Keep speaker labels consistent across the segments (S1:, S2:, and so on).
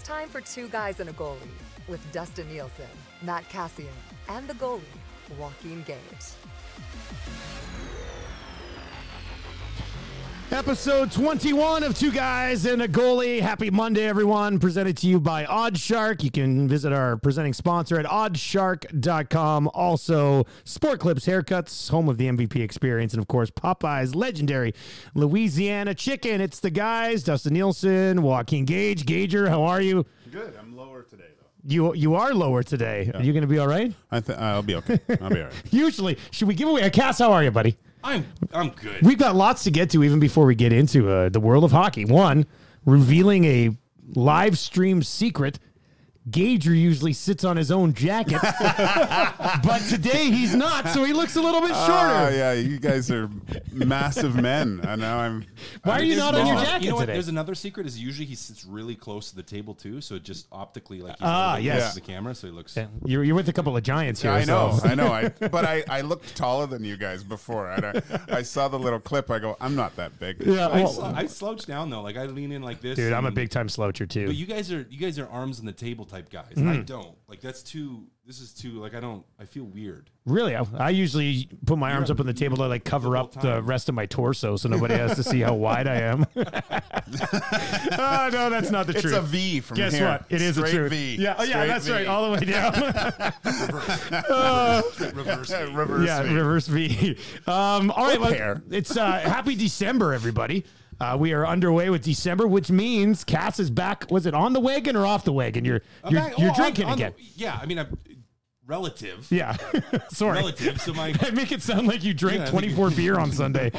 S1: time for Two Guys and a Goalie with Dustin Nielsen, Matt Cassian, and the goalie, Joaquin Gage.
S2: Episode 21 of Two Guys and a Goalie. Happy Monday, everyone. Presented to you by Oddshark. You can visit our presenting sponsor at oddshark.com. Also, Sport Clips Haircuts, home of the MVP experience. And, of course, Popeyes legendary Louisiana chicken. It's the guys, Dustin Nielsen, Joaquin Gage. Gager, how are you?
S3: Good. I'm lower today, though.
S2: You are lower today. Yeah. Are you going to be all right?
S3: I'll be okay. I'll be all right.
S2: Usually. Should we give away a Cass? How are you, buddy?
S4: I'm good.
S2: We've got lots to get to even before we get into the world of hockey. One, revealing a live stream secret. Gager usually sits on his own jacket, but today he's not, so he looks a little bit shorter.
S3: Yeah, you guys are massive men. I know I'm.
S2: Why are you not on your jacket
S4: You know what?
S2: today?
S4: There's another secret. Is usually he sits really close to the table too, so it just optically like he's
S2: yes,
S4: the camera, so he looks.
S2: Yeah. You're with a couple of giants here.
S3: I know,
S2: so.
S3: I know. But I looked taller than you guys before. I saw the little clip. I go, I'm not that big.
S2: Yeah,
S4: I slouch down though. Like I lean in like this.
S2: Dude, I'm a big time sloucher too.
S4: But you guys are arms on the table type guys. And I don't. Like that's too. This is too. Like I feel weird.
S2: Really, I usually put my arms up on the table to like cover up the rest of my torso, so nobody has to see how wide I am. Oh no, that's not the truth.
S3: It's a V from
S2: Guess
S3: here.
S2: what? It is
S3: Straight
S2: a truth.
S3: V.
S2: Yeah,
S3: Straight
S2: that's
S3: V.
S2: right, all the way down.
S4: Reverse.
S3: Reverse V.
S2: Reverse V. All right, well, it's happy December, everybody. We are underway with December, which means Cass is back. Was it on the wagon or off the wagon? You're drinking again.
S4: Yeah, I mean, relative.
S2: Yeah, sorry.
S4: Relative. So my
S2: I make it sound like you drank 24 beer on Sunday.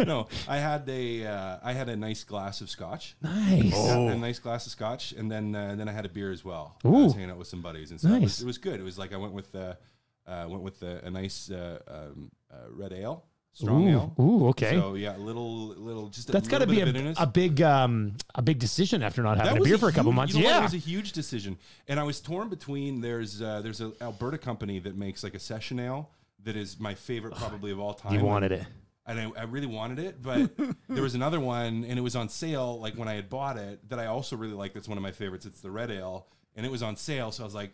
S4: No, I had a nice glass of scotch.
S2: Nice.
S4: A nice glass of scotch, and then I had a beer as well.
S2: Ooh.
S4: I was hanging out with some buddies, and so
S2: Nice.
S4: it was good. It was like I went with a nice red ale. Strong ale.
S2: Ooh, okay.
S4: So yeah, little. Just
S2: That's got to be a big decision after not having a beer for a couple months.
S4: It was a huge decision, and I was torn between. There's an Alberta company that makes like a session ale that is my favorite probably of all time.
S2: You wanted it.
S4: And I really wanted it, but there was another one, and it was on sale. Like when I had bought it, that I also really like. That's one of my favorites. It's the red ale, and it was on sale. So I was like,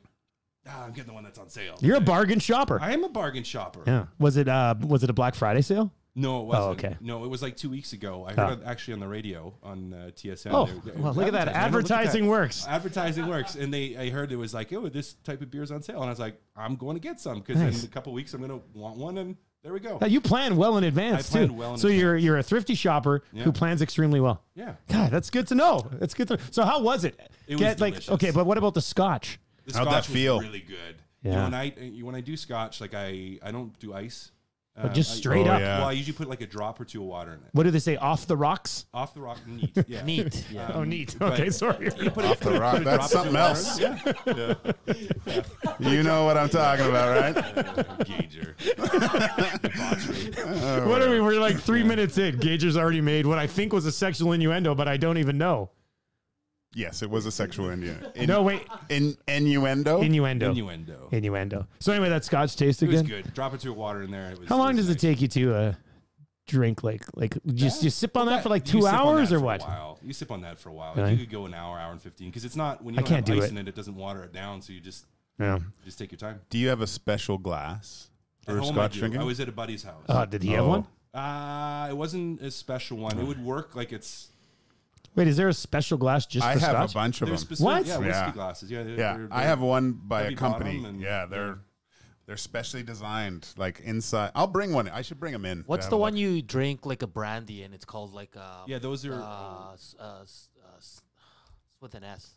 S4: I'm getting the one that's on sale.
S2: You're a bargain shopper.
S4: I am a bargain shopper.
S2: Yeah. Was it a Black Friday sale?
S4: No, it wasn't.
S2: Oh, okay.
S4: No, it was like 2 weeks ago. I heard it actually on the radio on TSN.
S2: Oh, well, look at that. Advertising works.
S4: Advertising works. And I heard it was like, oh, this type of beer is on sale. And I was like, I'm going to get some because in a couple weeks I'm going to want one. And there we go.
S2: Now, you plan well in advance,
S4: I plan
S2: too.
S4: well in
S2: so
S4: advance.
S2: you're a thrifty shopper who plans extremely well.
S4: Yeah.
S2: God, that's good to know. That's good to know. So how was it?
S4: It was delicious.
S2: Okay, but what about the scotch?
S4: The
S3: How'd
S4: scotch
S3: that feel?
S4: was really good.
S2: Yeah.
S4: When I do scotch, like I don't do ice.
S2: Just straight up.
S3: Yeah.
S4: Well, I usually put like a drop or two of water in it.
S2: What do they say? Off the rocks?
S4: Off the rock, neat. Yeah.
S5: Neat. Yeah.
S2: Oh, neat.
S4: but-
S2: Okay, sorry.
S4: You put
S3: Off the rock.
S4: put a
S3: That's
S4: drop or
S3: something
S4: two of water
S3: else.
S4: in it. Yeah.
S3: You know what I'm talking about, right?
S4: Gager.
S2: What are we? We're like 3 minutes in. Gager's already made what I think was a sexual innuendo, but I don't even know.
S3: Yes, it was a sexual innuendo.
S2: No, wait.
S3: Innuendo?
S2: Innuendo. So anyway, that scotch tasted
S4: It was
S2: good.
S4: good. Drop or two of water in there. It was,
S2: How long does it
S4: nice.
S2: take you to drink? Like just you sip on that for like
S4: You
S2: 2
S4: sip on
S2: hours
S4: that
S2: or
S4: for a
S2: what?
S4: while. You sip on that for a while.
S2: Really?
S4: You could go an hour and 15 because it's not when you
S2: I
S4: don't
S2: can't
S4: have
S2: do
S4: ice
S2: it.
S4: in it. It doesn't water it down, so you just
S2: Yeah.
S4: take your time.
S3: Do you have a special glass
S4: At
S3: for
S4: home,
S3: scotch
S4: I do.
S3: drinking?
S4: I was at a buddy's house.
S2: Did he have one?
S4: It wasn't a special one. It would work like it's.
S2: Wait, is there a special glass just
S3: I
S2: for
S3: have
S2: scotch?
S3: a bunch of them.
S4: There's specific,
S2: What?
S4: Yeah, whiskey
S3: Yeah.
S4: glasses. Yeah,
S3: Yeah, I have one by a
S4: heavy
S3: company.
S4: bottom and-
S3: Yeah, they're specially designed, like inside. I'll bring one. I should bring them in.
S5: What's
S3: to
S5: the
S3: have a
S5: one
S3: look.
S5: you drink like a brandy and it's called like
S4: Yeah, those are.
S5: with an S?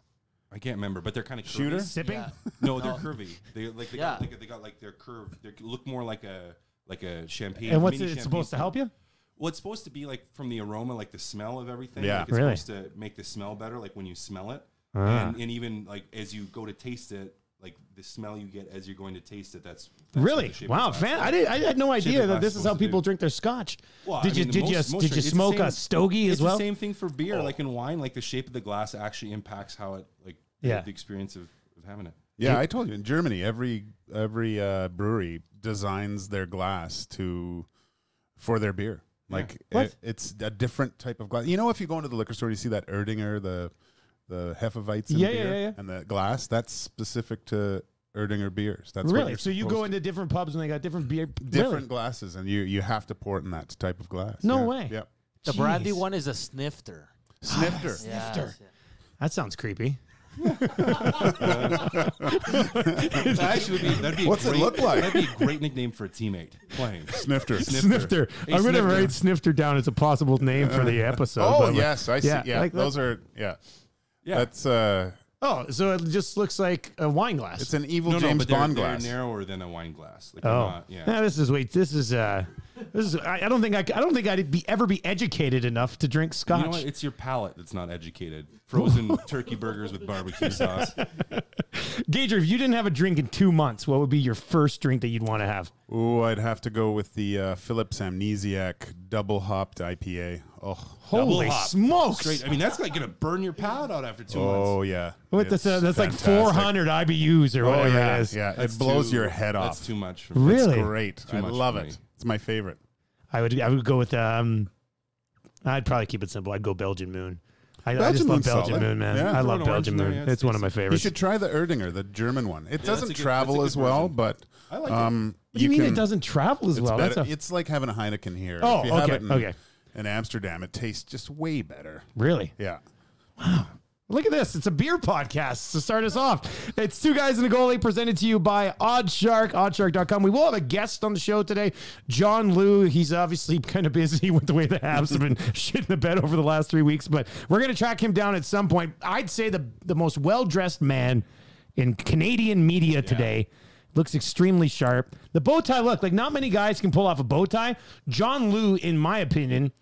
S4: I can't remember, but they're kind of
S3: Shooter?
S2: Sipping?
S5: Yeah.
S4: No, they're curvy. They
S5: Yeah.
S4: got like they're curved. They look more like a champagne.
S2: And what's
S4: mini
S2: it
S4: champagne
S2: supposed to help you?
S4: Well, it's supposed to be like from the aroma, like the smell of everything.
S3: Yeah.
S4: Like it's
S2: Really?
S4: supposed to make the smell better, like when you smell it.
S2: Ah.
S4: And even like as you go to taste it, like the smell you get as you're going to taste it, that's what
S2: Really?
S4: the shape
S2: Wow,
S4: of the glass
S2: fan!
S4: is.
S2: I had no idea
S4: of
S2: that
S4: glass
S2: this
S4: is
S2: is
S4: supposed
S2: how
S4: to
S2: people
S4: do.
S2: drink their scotch.
S4: Well,
S2: did
S4: I
S2: you
S4: mean,
S2: did you
S4: most
S2: did you
S4: it's the
S2: smoke a
S4: same-
S2: stogie as
S4: It's
S2: well?
S4: the same thing for beer, like in wine. Like the shape of the glass actually impacts how it
S2: Yeah.
S4: the experience of having it.
S3: Yeah, I told you in Germany, every brewery designs their glass for their beer. Like
S2: What?
S3: it's a different type of glass. You know, if you go into the liquor store, you see that Erdinger, the the Hefeweizen
S2: Yeah,
S3: beer
S2: yeah, yeah.
S3: and the glass, that's specific to Erdinger beers. That's what
S2: Really?
S3: you're
S2: So you
S3: supposed
S2: go into different pubs and they got different beer.
S3: different
S2: Really?
S3: glasses, and you have to pour it in that type of glass.
S2: No
S3: yeah.
S2: way.
S3: Yep.
S5: The brandy
S2: Jeez.
S5: one is a snifter.
S3: Snifter.
S5: Yes,
S2: Snifter.
S5: yes.
S2: That sounds creepy.
S4: Actually, that'd be
S3: What's it
S4: great,
S3: look like?
S4: That'd be a great nickname for a teammate playing.
S3: Snifter.
S2: Snifter.
S4: Hey,
S2: I'm going to
S4: Snifter.
S2: write Snifter down as a possible name for the episode.
S3: Oh,
S2: but-
S3: yes, I see.
S2: yeah,
S3: Yeah,
S2: like that.
S3: those are, yeah.
S4: Yeah.
S3: That's,
S2: Oh, so it just looks like a wine glass.
S3: it's an evil
S4: No,
S3: James
S4: but they're,
S3: Bond
S4: they're
S3: glass.
S4: narrower than a wine glass. Like they're
S2: Oh,
S4: not, yeah.
S2: This is. I don't think I'd ever be educated enough to drink scotch.
S4: You know what? It's your palate that's not educated. Frozen turkey burgers with barbecue sauce.
S2: Gager, if you didn't have a drink in 2 months, what would be your first drink that you'd want to have?
S3: Oh, I'd have to go with the Phillips Amnesiac double hopped IPA. Oh,
S2: Holy
S4: hop.
S2: smokes!
S4: Straight. I mean, that's like gonna burn your palate out after 2 months.
S3: oh yeah.
S2: What
S3: It's
S2: that's like
S3: fantastic.
S2: 400 IBUs or
S3: Oh
S2: whatever
S3: yeah,
S2: it is.
S3: yeah.
S4: That's
S3: It blows
S4: too-
S3: your head off.
S4: That's too much. For me.
S2: Really?
S3: It's great.
S4: Too
S3: I
S4: much
S3: love
S4: for
S3: it.
S4: me.
S3: It's my favorite.
S2: I would go with I'd probably keep it simple. I'd go Belgian Moon. I just
S3: Belgian
S2: love
S3: Moon's
S2: Belgian
S3: solid.
S2: Moon, man.
S3: Yeah.
S2: I
S3: Throw
S2: love
S4: an orange
S2: Belgian
S4: in there,
S2: Moon.
S4: yeah,
S2: It's one of my
S3: You
S2: favorites.
S3: should try the Erdinger, the German one. It
S4: that's
S3: doesn't
S4: a good-
S3: travel
S4: that's
S3: as
S4: a good
S3: well,
S4: version.
S3: but
S4: I like it.
S2: What do you mean it doesn't travel as
S3: It's
S2: well?
S3: better.
S2: That's a,
S3: It's like having a Heineken here.
S2: Oh,
S3: if you have
S2: okay,
S3: it in,
S2: okay.
S3: in Amsterdam, it tastes just way better.
S2: really?
S3: Yeah.
S2: Look at this. It's a beer podcast to start us off. It's Two Guys and a Goalie presented to you by Oddshark, oddshark.com. We will have a guest on the show today, John Liu. He's obviously kind of busy with the way the Habs have been shitting the bed over the last 3 weeks, but we're going to track him down at some point. I'd say the most well-dressed man in Canadian media today. Looks extremely sharp. The bow tie look, like not many guys can pull off a bow tie. John Liu, in my opinion,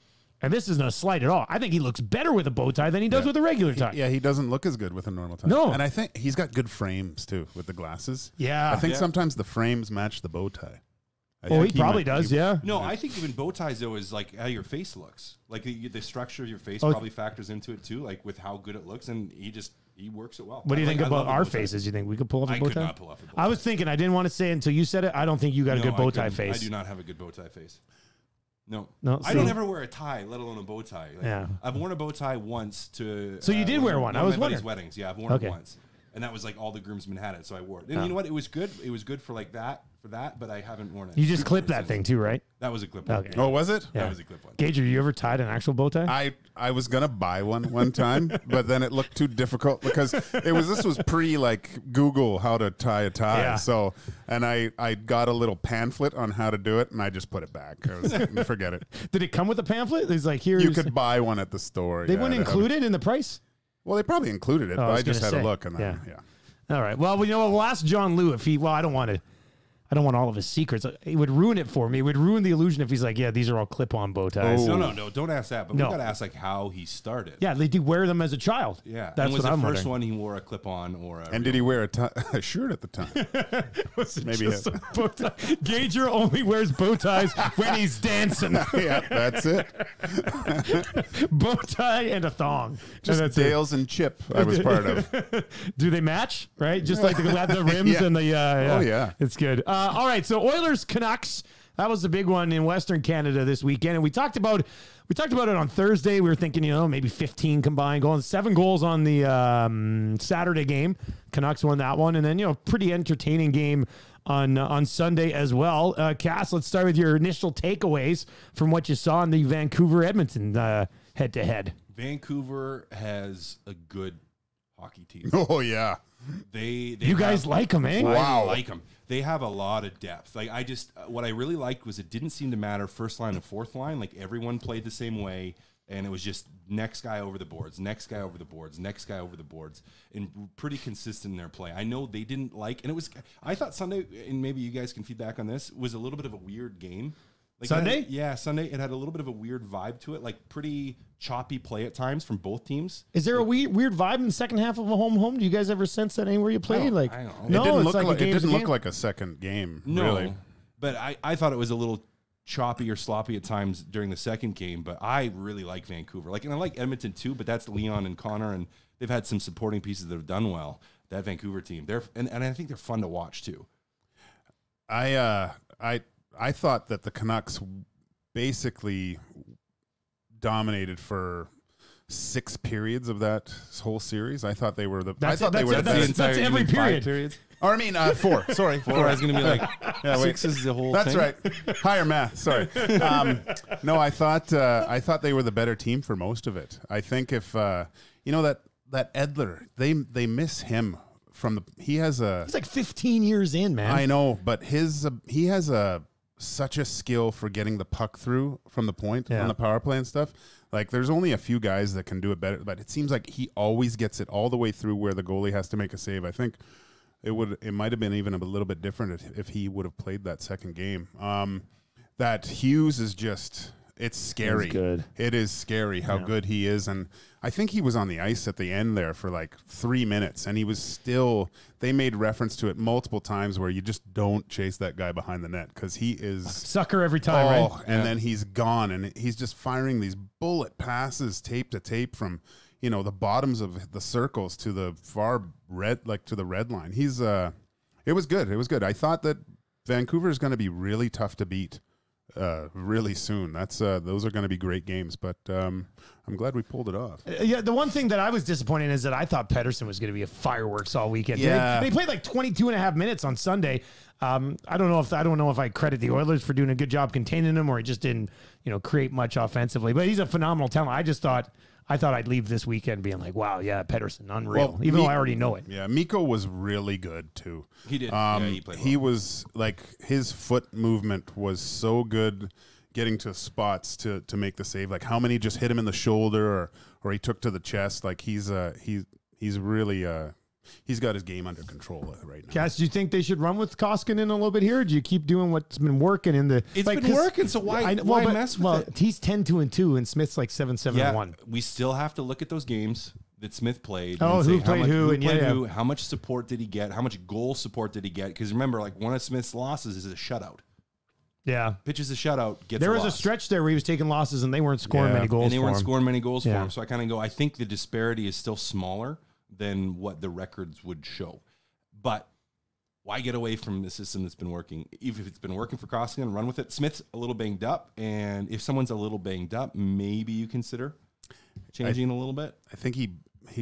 S2: and this isn't a slight at all, I think he looks better with a bow tie than he does with a regular tie.
S3: Yeah, he doesn't look as good with a normal tie.
S2: No.
S3: And I think he's got good frames, too, with the glasses.
S2: Yeah.
S3: I think
S4: Yeah.
S3: sometimes the frames match the bow tie. I
S2: Oh,
S3: think
S2: he probably
S3: might-
S2: does,
S3: he-
S2: yeah.
S4: No, I think even bow ties though is like how your face looks. Like the structure of your face
S2: Oh.
S4: probably factors into it too. Like with how good it looks, and he works it well.
S2: What do you
S4: I
S2: think
S4: like- I
S2: about
S4: love a
S2: our
S4: bow tie.
S2: faces? You think we could pull off a
S4: I
S2: bow
S4: could
S2: tie?
S4: not pull off a bow
S2: I was
S4: tie.
S2: thinking, I didn't want to say it until you said it. I don't think you got a
S4: No,
S2: good
S4: I
S2: bow tie
S4: couldn't.
S2: face.
S4: I do not have a good bow tie face. No,
S2: No,
S4: I
S2: so-
S4: don't ever wear a tie, let alone a bow tie. Like,
S2: Yeah.
S4: I've worn a bow tie once to.
S2: So you did wear one. I was
S4: of my buddies'
S2: wondering.
S4: weddings. Yeah, I've worn
S2: Okay.
S4: it once, and that was like all the groomsmen had it, so I wore it. And
S2: Oh.
S4: you know what? It was good. It was good for like that, but I haven't worn it.
S2: You just clipped
S4: ever
S2: that
S4: since.
S2: thing too, right?
S4: That was a clip. one.
S2: Okay.
S3: Oh, was it?
S2: Yeah.
S4: That was a clip one.
S2: Gager, you ever tied an actual bow tie?
S3: I was gonna buy one time, but then it looked too difficult because this was pre like Google how to tie a tie.
S2: Yeah.
S3: So I got a little pamphlet on how to do it, and I just put it back. Forget it.
S2: Did it come with a pamphlet? It's like here.
S3: You could buy one at the store.
S2: They
S3: yeah,
S2: wouldn't
S3: have
S2: include
S3: it.
S2: it in the price.
S3: Well, they probably included it,
S2: Oh, I
S3: but
S2: was
S3: I just
S2: gonna
S3: had
S2: say,
S3: a look, and then
S2: yeah.
S3: yeah.
S2: All right. Well, we'll ask John Liu if he. Well, I don't want all of his secrets. It would ruin it for me. It would ruin the illusion if he's like, yeah, these are all clip-on bow ties.
S3: Oh.
S4: No, don't ask that. But
S2: No.
S4: we got to ask like how he started.
S2: Yeah, they do wear them as a child.
S4: Yeah.
S2: That's
S4: and was
S2: what
S4: the
S2: I'm
S4: first
S2: wondering.
S4: one he wore a clip-on or a
S3: And did he wear a shirt at the time?
S2: Was it
S3: Maybe
S2: just
S3: it-
S2: a bow tie? Gager only wears bow ties when he's dancing.
S3: Yeah, that's it.
S2: Bow tie and a thong.
S3: Just
S2: And that's it.
S3: Dales and Chip I was part of.
S2: Do they match? Right? Just like the rims
S3: Yeah.
S2: and the
S3: Oh, yeah.
S2: It's good. All right, so Oilers Canucks. That was the big one in Western Canada this weekend, and we talked about it on Thursday. We were thinking, maybe 15 combined goals, 7 goals on the Saturday game. Canucks won that one, and then pretty entertaining game on Sunday as well. Cass, let's start with your initial takeaways from what you saw in the Vancouver Edmonton head to head.
S4: Vancouver has a good hockey team.
S3: Oh yeah.
S4: They
S2: You guys like them, eh?
S3: Wow.
S4: I like them. They have a lot of depth. Like what I really liked was it didn't seem to matter first line and fourth line. Like everyone played the same way, and it was just next guy over the boards, next guy over the boards, next guy over the boards, and pretty consistent in their play. I know they didn't like, and it was. I thought Sunday, and maybe you guys can feedback on this, was a little bit of a weird game. Like
S2: Sunday?
S4: Sunday. It had a little bit of a weird vibe to it, like pretty choppy play at times from both teams.
S2: Is there a weird vibe in the second half of a home? Do you guys ever sense that anywhere you play?
S4: don't-
S2: Like,
S4: I don't
S2: no,
S4: know.
S3: It didn't
S2: it's
S3: look
S2: like a
S3: like
S2: game's a game.
S3: like a second game.
S4: No,
S3: Really.
S4: but I thought it was a little choppy or sloppy at times during the second game. But I really like Vancouver. And I like Edmonton too. But that's Leon and Connor, and they've had some supporting pieces that have done well. That Vancouver team, and I think they're fun to watch too.
S3: I thought that the Canucks basically dominated for 6 periods of that whole series. I thought they were the.
S2: That's
S3: I thought they were the best.
S2: That's every period.
S4: Periods.
S3: Or I mean, 4. Sorry,
S4: 4. I was going to be like,
S3: Yeah, wait.
S4: 6 is the whole
S3: That's
S4: thing.
S3: right. Higher math. Sorry. No, I thought they were the better team for most of it. I think if that Edler, they miss him from the. He has a.
S2: He's like 15 years in, man.
S3: I know, but he has such a skill for getting the puck through from the point on the power play and stuff. Like, there's only a few guys that can do it better, but it seems like he always gets it all the way through where the goalie has to make a save. I think it might have been even a little bit different if he would have played that second game. That Hughes is just, it's scary.
S2: He's good.
S3: It is scary how good he is. And I think he was on the ice at the end there for like 3 minutes, and he was still, they made reference to it multiple times where you just don't chase that guy behind the net because he is
S2: sucker every time, right?
S3: And then he's gone, and he's just firing these bullet passes tape to tape from, the bottoms of the circles to the far red, like to the red line. It was good. It was good. I thought that Vancouver is going to be really tough to beat really soon. Those are going to be great games, but I'm glad we pulled it off.
S2: Yeah, the one thing that I was disappointed in is that I thought Pettersson was going to be a fireworks all weekend.
S3: Yeah.
S2: They played like 22 and a half minutes on Sunday. I don't know if I credit the Oilers for doing a good job containing him, or he just didn't, create much offensively. But he's a phenomenal talent. I thought I'd leave this weekend being like, wow, yeah, Pettersson, unreal. Even though I already know it.
S3: Yeah, Mikko was really good too.
S4: He did. He played well.
S3: He was like, his foot movement was so good, getting to spots to make the save. Like how many just hit him in the shoulder or he took to the chest. Like he's really he's got his game under control right now.
S2: Cass, do you think they should run with Koskinen a little bit here? Or do you keep doing what's been working in the?
S4: It's been working, so why mess with it?
S2: He's 10-2-2, and Smith's like 7-7-1.
S4: We still have to look at those games that Smith played.
S2: Oh,
S4: and
S2: who
S4: say
S2: played who, and
S4: who? How much support did he get? How much goal support did he get? Because remember, like one of Smith's losses is a shutout.
S2: Yeah,
S4: pitches a shutout.
S2: There was a stretch there where he was taking losses, and they weren't scoring many goals.
S4: And they weren't
S2: for him.
S4: scoring many goals for him. So I kind of go, I think the disparity is still smaller than what the records would show. But why get away from the system that's been working? If it's been working for Koskinen, run with it. Smith's a little banged up, and if someone's a little banged up, maybe you consider changing a little bit.
S3: I think he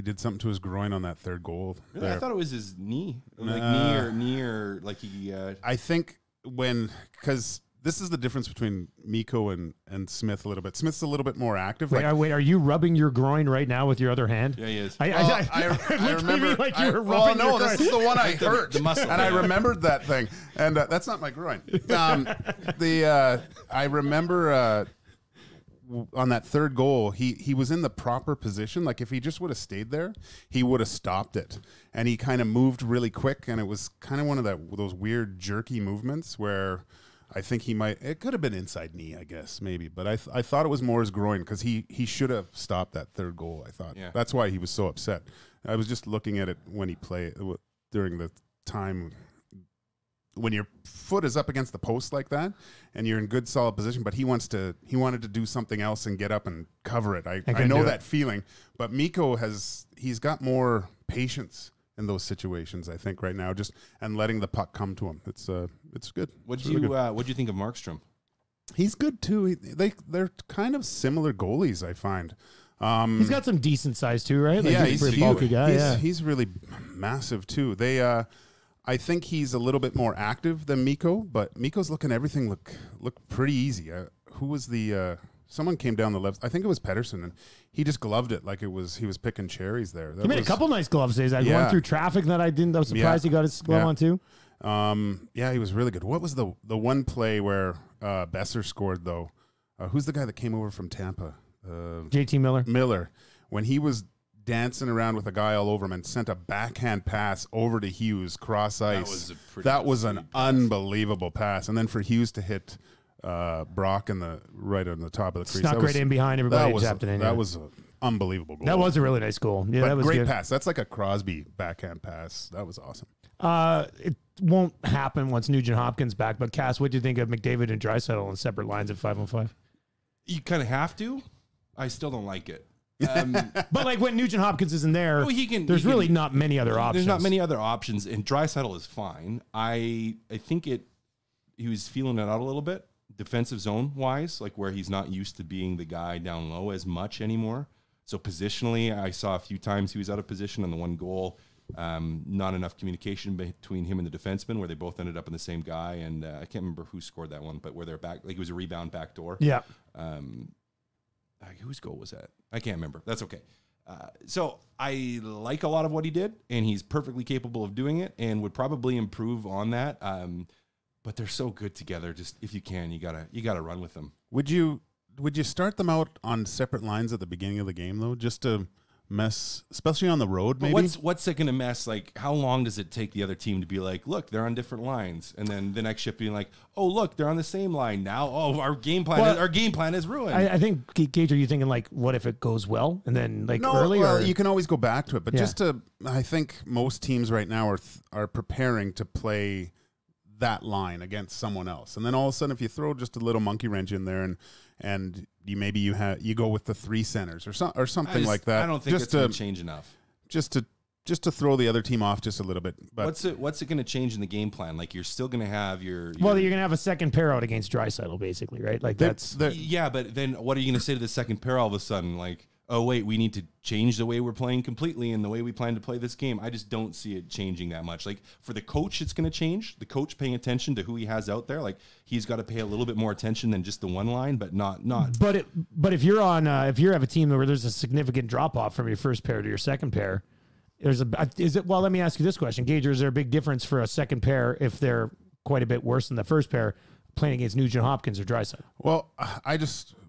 S3: did something to his groin on that third goal.
S4: Really? I thought it was his knee, like knee or like he.
S3: I think because this is the difference between Mikko and Smith a little bit. Smith's a little bit more active.
S2: Wait, are you rubbing your groin right now with your other hand?
S4: Yeah, he is.
S3: I remember.
S2: Like you were rubbing your groin.
S3: This is the one I hurt.
S4: The muscle.
S3: And I remembered that thing. And that's not my groin. I remember on that third goal, he was in the proper position. Like if he just would have stayed there, he would have stopped it. And he kind of moved really quick, and it was kind of one of those weird jerky movements where I think it could have been inside knee, I guess, maybe. But I thought it was more his groin because he should have stopped that third goal, I thought.
S4: Yeah.
S3: That's why he was so upset. I was just looking at it when he played during the time when your foot is up against the post like that and you're in good, solid position, but he wanted to do something else and get up and cover it. I know that feeling. But Mikko he's got more patience in those situations, I think, right now, and letting the puck come to him. It's good.
S4: What'd you think of Markstrom?
S3: He's good too. They're kind of similar goalies, I find.
S2: He's got some decent size too, right? Like
S3: he's
S2: a bulky guy.
S3: He's really massive too. I think he's a little bit more active than Mikko, but Mikko's looking everything look pretty easy. Who was the? Someone came down the left. I think it was Pettersson, and he just gloved it like he was picking cherries there.
S2: He made a couple nice glove saves. I went through traffic that I was surprised he got his glove on too.
S3: He was really good. What was the one play where Besser scored though? Who's the guy that came over from Tampa?
S2: JT Miller.
S3: Miller, when he was dancing around with a guy all over him and sent a backhand pass over to Hughes cross ice. That was an unbelievable pass. And then for Hughes to hit Brock right on the top of the crease.
S2: Snuck right in behind everybody.
S3: That was an unbelievable goal.
S2: That was a really nice goal. Yeah, that was
S3: great
S2: good.
S3: pass. That's like a Crosby backhand pass. That was awesome.
S2: It won't happen once Nugent Hopkins back. But Cass, what do you think of McDavid and Draisaitl on separate lines at 5-on-5?
S4: You kind of have to. I still don't like it.
S2: But like when Nugent Hopkins isn't there, there's really not many other options.
S4: There's not many other options, and Draisaitl is fine. I think he was feeling it out a little bit, defensive zone wise, like where he's not used to being the guy down low as much anymore. So positionally, I saw a few times he was out of position on the one goal. Not enough communication between him and the defenseman, where they both ended up in the same guy. And I can't remember who scored that one, but where they're back, like it was a rebound back door.
S2: Yeah.
S4: Whose goal was that? I can't remember. That's okay. So I like a lot of what he did, and he's perfectly capable of doing it, and would probably improve on that. But they're so good together. Just if you can, you gotta run with them.
S3: Would you start them out on separate lines at the beginning of the game though, just to mess, especially on the road? Maybe.
S4: But what's it gonna mess? Like, how long does it take the other team to be like, look, they're on different lines, and then the next shift being like, oh, look, they're on the same line now. Oh, our game plan is ruined.
S2: I think, Gage, are you thinking like, what if it goes well and then like early?
S3: Well,
S2: or?
S3: you can always go back to it, but I think most teams right now are preparing to play that line against someone else, and then all of a sudden, if you throw just a little monkey wrench in there and you go with the three centers or something like that.
S4: I don't think it's going to change enough.
S3: Just to throw the other team off just a little bit. But
S4: what's it going to change in the game plan? Like, you're still going to have your
S2: well, you're going to have a second pair out against Draisaitl, basically, right? Like
S4: yeah, but then what are you going to say to the second pair all of a sudden? Like, oh wait, we need to change the way we're playing completely and the way we plan to play this game. I just don't see it changing that much. Like, for the coach, it's going to change. The coach paying attention to who he has out there, like he's got to pay a little bit more attention than just the one line, but not.
S2: But if you're on, if you have a team where there's a significant drop off from your first pair to your second pair, well, let me ask you this question, Gage, is there a big difference for a second pair if they're quite a bit worse than the first pair playing against Nugent Hopkins or Draisaitl?
S3: Well,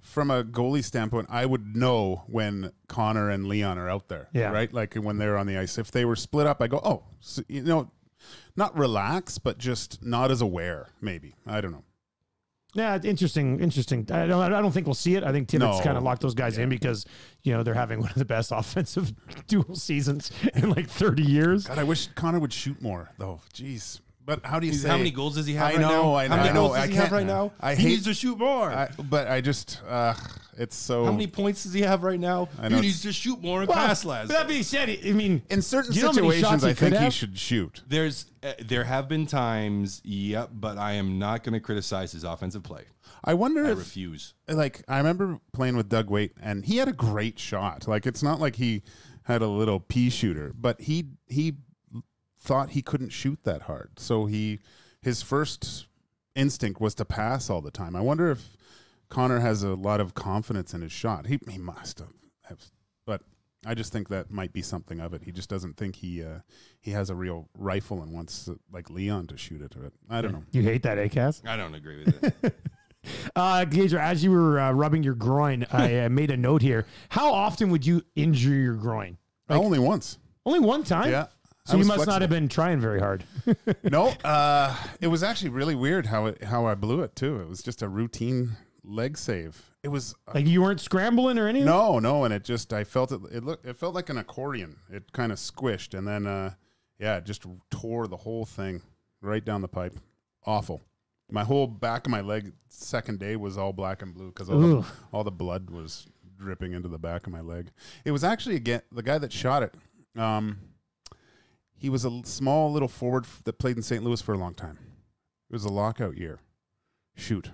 S3: from a goalie standpoint, I would know when Connor and Leon are out there, right? Like when they're on the ice. If they were split up, I go, oh, so, not relax, but just not as aware, maybe. I don't know.
S2: Yeah, interesting. I don't think we'll see it. I think Tibbetts kind of locked those guys in because, they're having one of the best offensive dual seasons in like 30 years.
S3: God, I wish Connor would shoot more, though. Jeez. But how do you say?
S4: How many goals does he have
S3: I know.
S4: How many goals does he have right now? He needs to shoot more.
S3: But I just, it's so.
S4: How many points does he have right now? He needs to shoot more and pass less.
S2: That being said, I mean,
S3: in certain situations, I think he should shoot.
S4: There have been times, but I am not going to criticize his offensive play.
S3: I wonder
S4: I
S3: if
S4: refuse.
S3: Like, I remember playing with Doug Waite, and he had a great shot. Like, it's not like he had a little pea shooter, but he thought he couldn't shoot that hard. So his first instinct was to pass all the time. I wonder if Connor has a lot of confidence in his shot. He must have, but I just think that might be something of it. He just doesn't think he has a real rifle and wants like Leon to shoot it. I don't know.
S2: You hate that, Cass?
S4: I don't agree with it.
S2: Gager, as you were rubbing your groin, I made a note here. How often would you injure your groin? Like,
S3: only once.
S2: Only one time?
S3: Yeah.
S2: So you must not have been trying very hard.
S3: No, it was actually really weird how I blew it too. It was just a routine leg save. It was
S2: like you weren't scrambling or anything.
S3: No, and I felt it. It felt like an accordion. It kind of squished, and then it just tore the whole thing right down the pipe. Awful. My whole back of my leg second day was all black and blue because all the blood was dripping into the back of my leg. It was actually the guy that shot it. He was a small little forward that played in St. Louis for a long time. It was a lockout year. Shoot.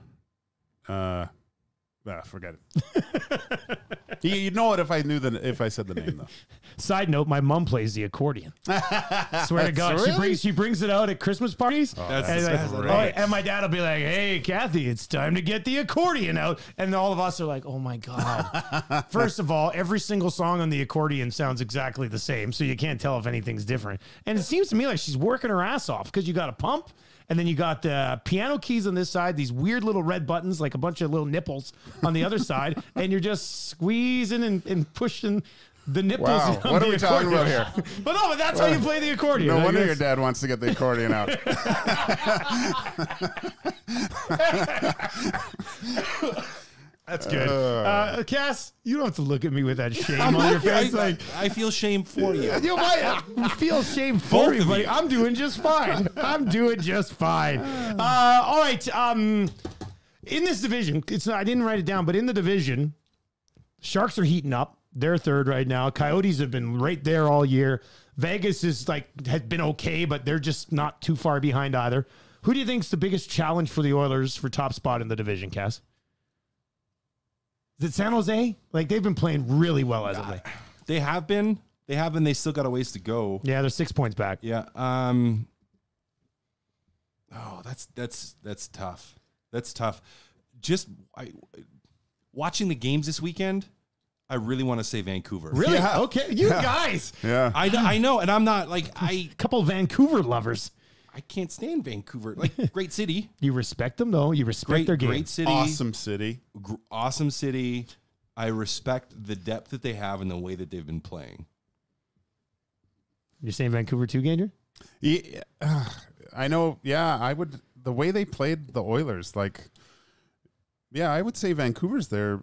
S3: Forget it. You'd know it if I said the name though.
S2: Side note: my mom plays the accordion. Swear to God,
S3: really?
S2: she brings it out at Christmas parties. And my dad will be like, "Hey, Kathy, it's time to get the accordion out." And all of us are like, "Oh my God!" First of all, every single song on the accordion sounds exactly the same, so you can't tell if anything's different. And it seems to me like she's working her ass off because you got a pump. And then you got the piano keys on this side, these weird little red buttons, like a bunch of little nipples on the other side. And you're just squeezing and pushing the nipples.
S3: Wow. What are we talking about here?
S2: But that's how you play the accordion.
S3: No wonder your dad wants to get the accordion out.
S2: That's good. Cass, you don't have to look at me with that shame on your face.
S4: I feel shame for you.
S2: You might feel shame for you, buddy. I'm doing just fine. All right. In this division, I didn't write it down, but in the division, Sharks are heating up. They're third right now. Coyotes have been right there all year. Vegas has been okay, but they're just not too far behind either. Who do you think is the biggest challenge for the Oilers for top spot in the division, Cass? Is it San Jose? Like, they've been playing really well as of late.
S4: They have been. They still got a ways to go.
S2: Yeah, they're 6 points back.
S4: Yeah. Oh, that's tough. That's tough. Just watching the games this weekend, I really want to say Vancouver.
S2: Really?
S3: Yeah.
S2: Okay. You guys.
S3: Yeah.
S4: I know, and I'm not like
S2: A couple Vancouver lovers.
S4: I can't stand Vancouver. Like, great city.
S2: You respect them, though. You respect their game.
S4: Great city.
S3: Awesome city.
S4: Awesome city. I respect the depth that they have and the way that they've been playing.
S2: You're saying Vancouver too, Ganger?
S3: Yeah, I know. Yeah, I would. The way they played the Oilers, like, yeah, I would say Vancouver's there.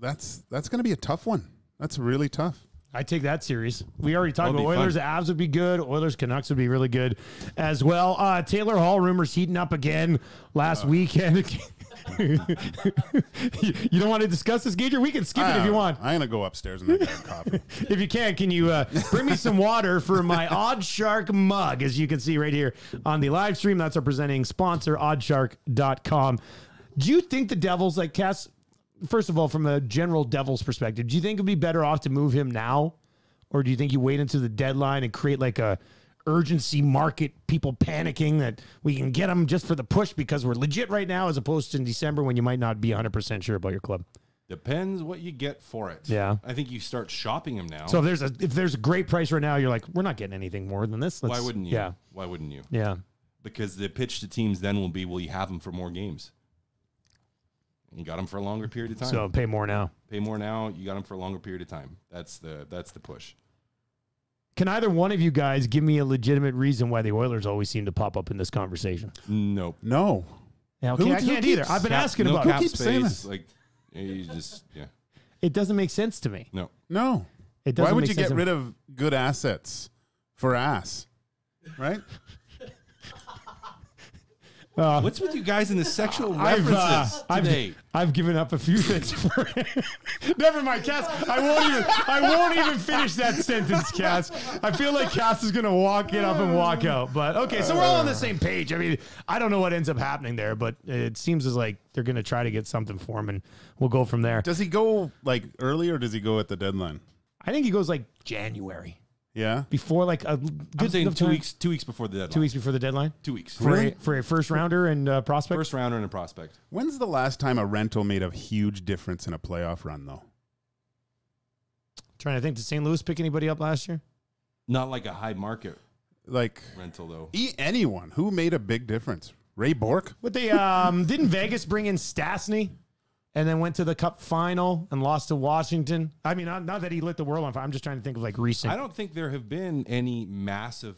S3: That's going to be a tough one. That's really tough.
S2: I take that series. We already talked
S4: That'll
S2: about
S4: be
S2: Oilers.
S4: fun.
S2: Avs would be good. Oilers Canucks would be really good as well. Taylor Hall rumors heating up again last weekend. You don't want to discuss this, Gager? We can skip it if you want.
S3: I'm going to go upstairs and make a coffee.
S2: If you can you bring me some water for my Odd Shark mug, as you can see right here on the live stream. That's our presenting sponsor, oddshark.com. Do you think the Devils, like Cass, first of all, from a general Devils perspective, do you think it would be better off to move him now? Or do you think you wait until the deadline and create like a urgency market, people panicking that we can get him just for the push because we're legit right now, as opposed to in December when you might not be 100% sure about your club?
S4: Depends what you get for it.
S2: Yeah.
S4: I think you start shopping him now.
S2: So if there's a great price right now, you're like, we're not getting anything more than this.
S4: why wouldn't you?
S2: Yeah.
S4: Why wouldn't you?
S2: Yeah.
S4: Because the pitch to teams then will be, will you have him for more games? You got him for a longer period of time.
S2: So pay more now.
S4: Pay more now. You got him for a longer period of time. That's the push.
S2: Can either one of you guys give me a legitimate reason why the Oilers always seem to pop up in this conversation?
S4: Nope.
S3: No.
S2: Yeah, okay, I can't either. I've been asking
S4: no
S2: about
S4: cap
S2: it.
S3: keeps saying
S4: space. Like, you just, yeah.
S2: It doesn't make sense to me.
S4: No.
S3: No.
S2: It doesn't
S3: Why would
S2: make
S3: you
S2: sense
S3: get
S2: to
S3: rid of good assets for ass? Right?
S4: What's with you guys in the sexual references today?
S2: I've given up a few things for Never mind, Cass. I won't even finish that sentence, Cass. I feel like Cass is gonna get up and walk out. But okay, so we're all on the same page. I mean, I don't know what ends up happening there, but it seems as like they're gonna try to get something for him, and we'll go from there.
S3: Does he go like early or does he go at the deadline?
S2: I think he goes like January.
S3: Yeah.
S2: Before like a
S4: I'm saying
S2: enough
S4: 2
S2: time-
S4: weeks. 2 weeks before the deadline.
S2: 2 weeks before the deadline
S4: 2 weeks.
S2: for a first rounder and prospect.
S4: First rounder and a prospect.
S3: When's the last time a rental made a huge difference in a playoff run, though?
S2: Trying to think, did St. Louis pick anybody up last year?
S4: Not like a high market
S3: Like
S4: rental though.
S3: anyone who made a big difference. Ray Bork.
S2: But they didn't Vegas bring in Stastny and then went to the Cup final and lost to Washington. I mean, not that he lit the world on fire. I'm just trying to think of like recent.
S4: I don't think there have been any massive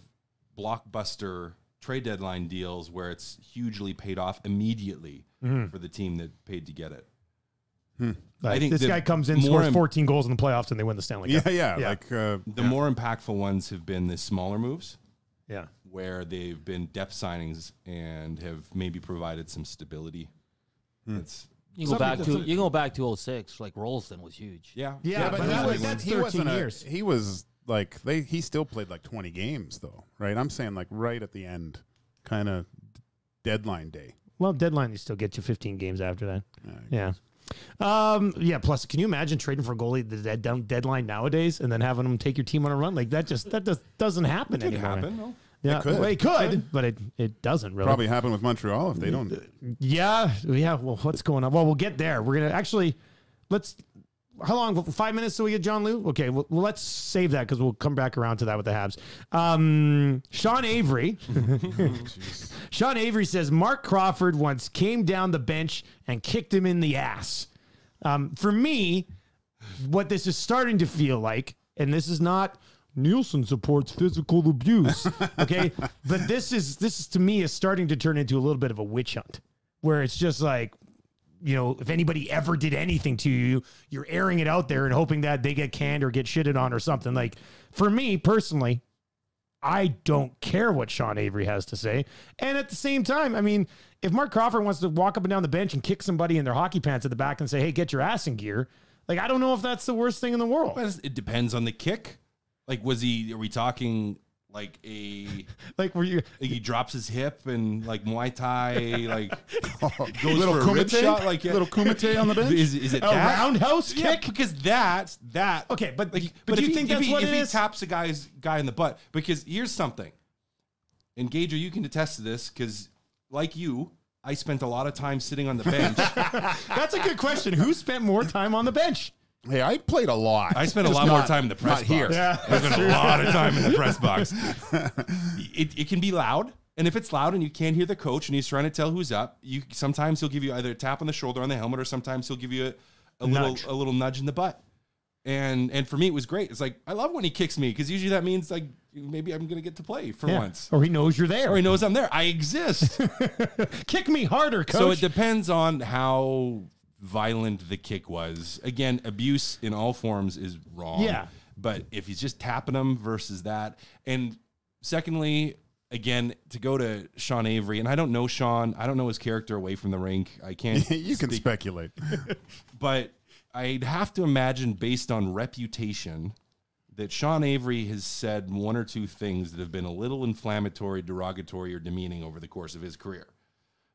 S4: blockbuster trade deadline deals where it's hugely paid off immediately for the team that paid to get it.
S2: Like,
S4: I think
S2: this
S4: the
S2: guy comes in,
S4: more
S2: scores
S4: im-
S2: 14 goals in the playoffs, and they win the Stanley Cup.
S3: Yeah.
S2: Yeah.
S3: Like
S4: The more impactful ones have been the smaller moves
S2: Yeah.
S4: where they've been depth signings and have maybe provided some stability. It's
S5: You go back to 06, like Rolston was huge.
S4: yeah.
S2: Yeah, but that's 13
S3: wasn't
S2: years.
S3: He was like he still played like 20 games though, right? I'm saying like right at the end, kind of deadline day.
S2: Well, deadline, they still get you 15 games after that. Yeah. Plus, can you imagine trading for a goalie at the deadline nowadays and then having them take your team on a run? Like that just doesn't happen
S4: It could
S2: anymore.
S4: happen. No?
S2: Yeah,
S3: It could.
S2: Well, it could, but it doesn't really.
S3: Probably happen with Montreal if they don't.
S2: Yeah. Well, what's going on? Well, we'll get there. We're gonna actually how long? 5 minutes till we get John Lou? Okay, well, let's save that because we'll come back around to that with the Habs. Sean Avery. Sean Avery says Mark Crawford once came down the bench and kicked him in the ass. For me, what this is starting to feel like, and this is not Nielsen supports physical abuse, okay? But this is to me is starting to turn into a little bit of a witch hunt where it's just like, you know, if anybody ever did anything to you, you're airing it out there and hoping that they get canned or get shitted on or something. Like, for me personally, I don't care what Sean Avery has to say. And at the same time, I mean, if Mark Crawford wants to walk up and down the bench and kick somebody in their hockey pants at the back and say, hey, get your ass in gear, like, I don't know if that's the worst thing in the world.
S4: But it depends on the kick. Like, are we talking like a
S2: Like, were you?
S4: like he drops his hip and like Muay Thai, like goes
S3: Little
S4: for a rib
S3: kumite?
S4: shot, like
S3: Little kumite on the bench?
S4: Is it
S2: A
S4: that?
S2: roundhouse
S4: Yeah,
S2: kick?
S4: because that
S2: Okay, but
S4: like,
S2: but do
S4: if
S2: you
S4: he-
S2: think
S4: if
S2: that's
S4: he,
S2: what
S4: if
S2: it
S4: he
S2: is?
S4: taps a guy in the butt? Because here's something, and Gager, you can attest to this because, like you, I spent a lot of time sitting on the bench.
S2: That's a good question. Who spent more time on the bench?
S3: Hey, I played a lot.
S4: I spent a
S3: Just
S4: lot more
S3: not-
S4: time in the press
S3: not
S4: box.
S3: here.
S2: Yeah.
S4: I spent a lot of time in the press box. It can be loud. And if it's loud and you can't hear the coach and he's trying to tell who's up, sometimes he'll give you either a tap on the shoulder on the helmet or sometimes he'll give you a little nudge in the butt. And for me, it was great. It's like, I love when he kicks me because usually that means like maybe I'm going to get to play for once.
S2: Or he knows you're there.
S4: Or he knows I'm there. I exist.
S2: Kick me harder, coach.
S4: So it depends on how violent the kick was. Again, abuse in all forms is wrong.
S2: Yeah.
S4: But if he's just tapping him versus that. And secondly, again, to go to Sean Avery, and I don't know Sean, I don't know his character away from the rink. I can't
S3: You can
S4: speak,
S3: speculate.
S4: but I'd have to imagine based on reputation that Sean Avery has said one or two things that have been a little inflammatory, derogatory, or demeaning over the course of his career.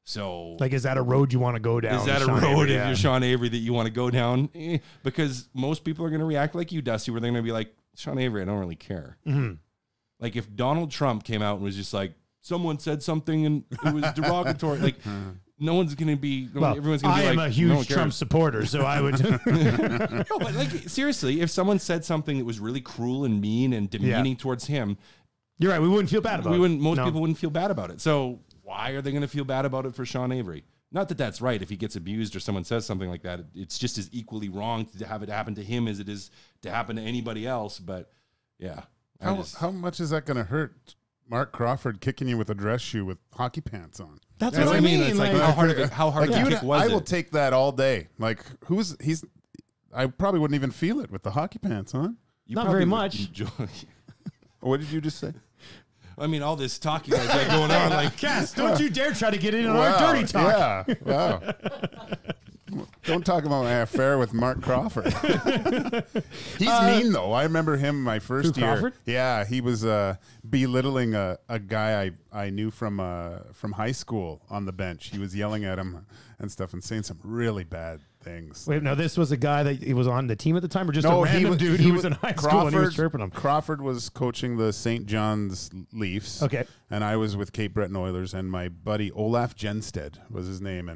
S4: So
S2: like, is that a road you want to go down?
S4: is that a
S2: Sean
S4: road
S2: Avery?
S4: if
S2: Yeah.
S4: you're Sean Avery that you want to go down? Because most people are going to react like you, Dusty, where they're going to be like, Sean Avery, I don't really care.
S2: Mm-hmm.
S4: Like if Donald Trump came out and was just like, someone said something and it was derogatory, like no one's going to be,
S2: Well,
S4: everyone's going to
S2: I
S4: be like,
S2: am a
S4: no
S2: huge
S4: one cares.
S2: Trump supporter, so I would.
S4: No, but like seriously, if someone said something that was really cruel and mean and demeaning towards him,
S2: You're right. We wouldn't feel bad about it.
S4: most
S2: No.
S4: people wouldn't feel bad about it. So why are they going to feel bad about it for Sean Avery? Not that that's right. If he gets abused or someone says something like that, it's just as equally wrong to have it happen to him as it is to happen to anybody else. But yeah,
S3: How much is that going to hurt Mark Crawford kicking you with a dress shoe with hockey pants on?
S2: That's
S4: That's
S2: what I mean.
S4: It's like,
S2: like-
S4: how hard
S3: Like
S4: of a
S3: you
S4: kick
S3: and
S4: was
S3: I
S4: it?
S3: will take that all day. Like I probably wouldn't even feel it with the hockey pants on.
S4: You
S2: Not
S4: probably
S2: very
S4: would
S2: much.
S4: enjoy-
S3: What did you just say?
S4: I mean, all this talk you guys got going on, like
S2: Cass, don't you dare try to get in on our dirty talk.
S3: Yeah. Wow. Don't talk about my affair with Mark Crawford. He's mean though. I remember him my first
S2: Who,
S3: year.
S2: Crawford?
S3: Yeah, he was belittling a guy I knew from high school on the bench. He was yelling at him and stuff and saying some really bad things.
S2: Wait, now this was a guy that he was on the team at the time, or just a random dude who was in high school and he was chirping him?
S3: Crawford was coaching the St. John's Leafs.
S2: Okay.
S3: And I was with Cape Breton Oilers, and my buddy Olaf Jensted was his name,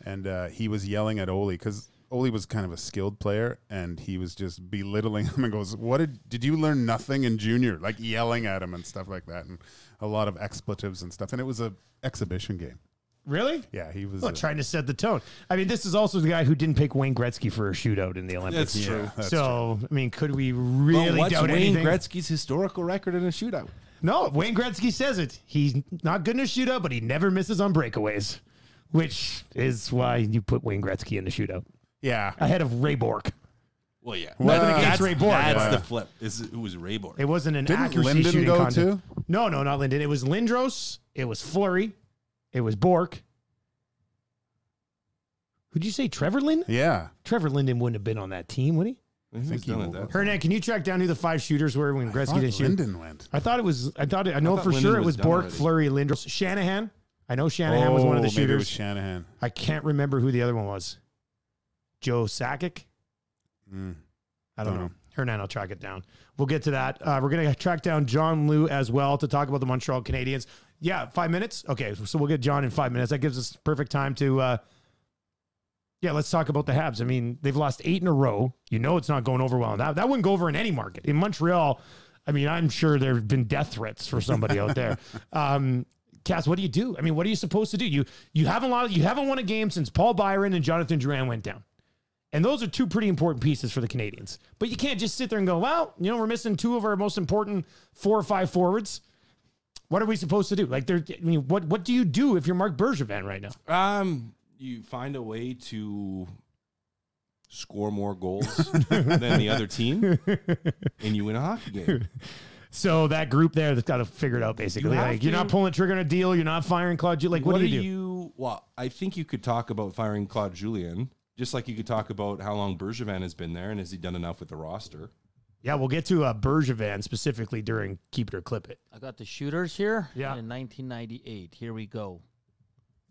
S3: and he was yelling at Ole because Ole was kind of a skilled player, and he was just belittling him and goes, "What did you learn nothing in junior?" Like yelling at him and stuff like that, and a lot of expletives and stuff. And it was a exhibition game.
S2: Really?
S3: Yeah, he was
S2: Well, trying to set the tone. I mean, this is also the guy who didn't pick Wayne Gretzky for a shootout in the Olympics.
S4: That's true.
S3: That's
S2: So, I mean, could we really
S4: what's
S2: doubt
S4: Wayne
S2: anything?
S4: Gretzky's historical record in a shootout?
S2: No, Wayne Gretzky says it. He's not good in a shootout, but he never misses on breakaways, which is why you put Wayne Gretzky in the shootout
S3: Yeah.
S2: ahead of Ray Bork.
S4: Well, yeah.
S3: Well,
S2: Nothing against Ray Bork.
S4: That's
S3: Yeah.
S4: the flip. It was Ray Bork.
S2: It wasn't an
S3: Didn't
S2: accuracy
S3: Linden
S2: shooting
S3: go
S2: contest.
S3: too?
S2: No, not Linden. It was Lindros. It was Fleury. It was Bork. Who'd you say? Trevor Linden?
S3: Yeah.
S2: Trevor Linden wouldn't have been on that team, would he?
S4: I think
S3: he will.
S2: Hernan, can you track down who the 5 shooters were when Gretzky didn't shoot?
S3: Linden went.
S2: I know
S4: thought
S2: for
S4: Linden
S2: sure it
S4: was
S2: was
S4: done
S2: Bork,
S4: already.
S2: Fleury, Lindros. Shanahan. I know Shanahan was one of the
S3: Maybe it was
S2: shooters.
S3: Shanahan.
S2: I can't remember who the other one was. Joe Sakic? I don't know. Hernan, I'll track it down. We'll get to that. We're going to track down John Liu as well to talk about the Montreal Canadiens. Yeah, 5 minutes? Okay, so we'll get John in 5 minutes. That gives us perfect time to... let's talk about the Habs. I mean, they've lost 8 in a row. You know it's not going over well. That wouldn't go over in any market. In Montreal, I mean, I'm sure there have been death threats for somebody out there. Cass, what do you do? I mean, what are you supposed to do? You haven't won a game since Paul Byron and Jonathan Drouin went down. And those are 2 pretty important pieces for the Canadiens. But you can't just sit there and go, well, we're missing 2 of our most important 4 or 5 forwards. What are we supposed to do? Like, what do you do if you're Marc Bergevin right now?
S4: You find a way to score more goals than the other team, and you win a hockey game.
S2: So that group there that's got to figure it out, basically.
S4: You have
S2: Like, you're
S4: to.
S2: not pulling the trigger on a deal. You're not firing Claude. Like, what do you do?
S4: Well, I think you could talk about firing Claude Julien, just like you could talk about how long Bergevin has been there and has he done enough with the roster.
S2: Yeah, we'll get to Bergevin specifically during Keep It or Clip It.
S5: I got the shooters here.
S2: Yeah.
S5: In 1998. Here we go.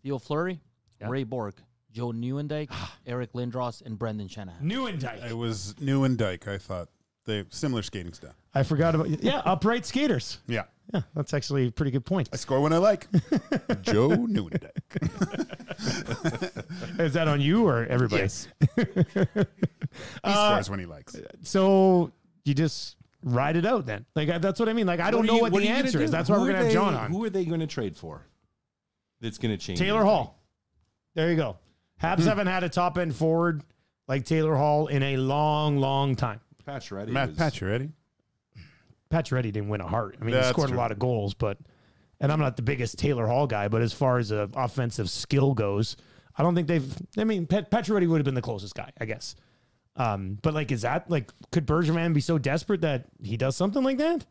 S5: Theo Fleury,
S2: Yeah.
S5: Ray Bork, Joe Nieuwendyk, Eric Lindros, and Brendan Shanahan.
S2: Nieuwendyk.
S3: It was Nieuwendyk, I thought. They similar skating style.
S2: I forgot about upright skaters.
S3: Yeah.
S2: Yeah, that's actually a pretty good point.
S3: I score when I like. Joe Nieuwendyk.
S2: Is that on you or everybody?
S3: Yes. He scores when he likes.
S2: So you just ride it out then. Like that's what I mean. Like I don't know what the answer is. That's why we're gonna have John on.
S4: Who are they going to trade for? That's going to change.
S2: Taylor Hall. There you go. Habs haven't had a top end forward like Taylor Hall in a long, long time.
S4: Pacioretty.
S3: Pacioretty.
S2: Pacioretty didn't win a heart. I mean, he
S3: That's
S2: scored
S3: true.
S2: a lot of goals, and I'm not the biggest Taylor Hall guy, but as far as offensive skill goes, I don't think Pacioretty would have been the closest guy, I guess. But like, is that like, could Bergevin be so desperate that he does something like that?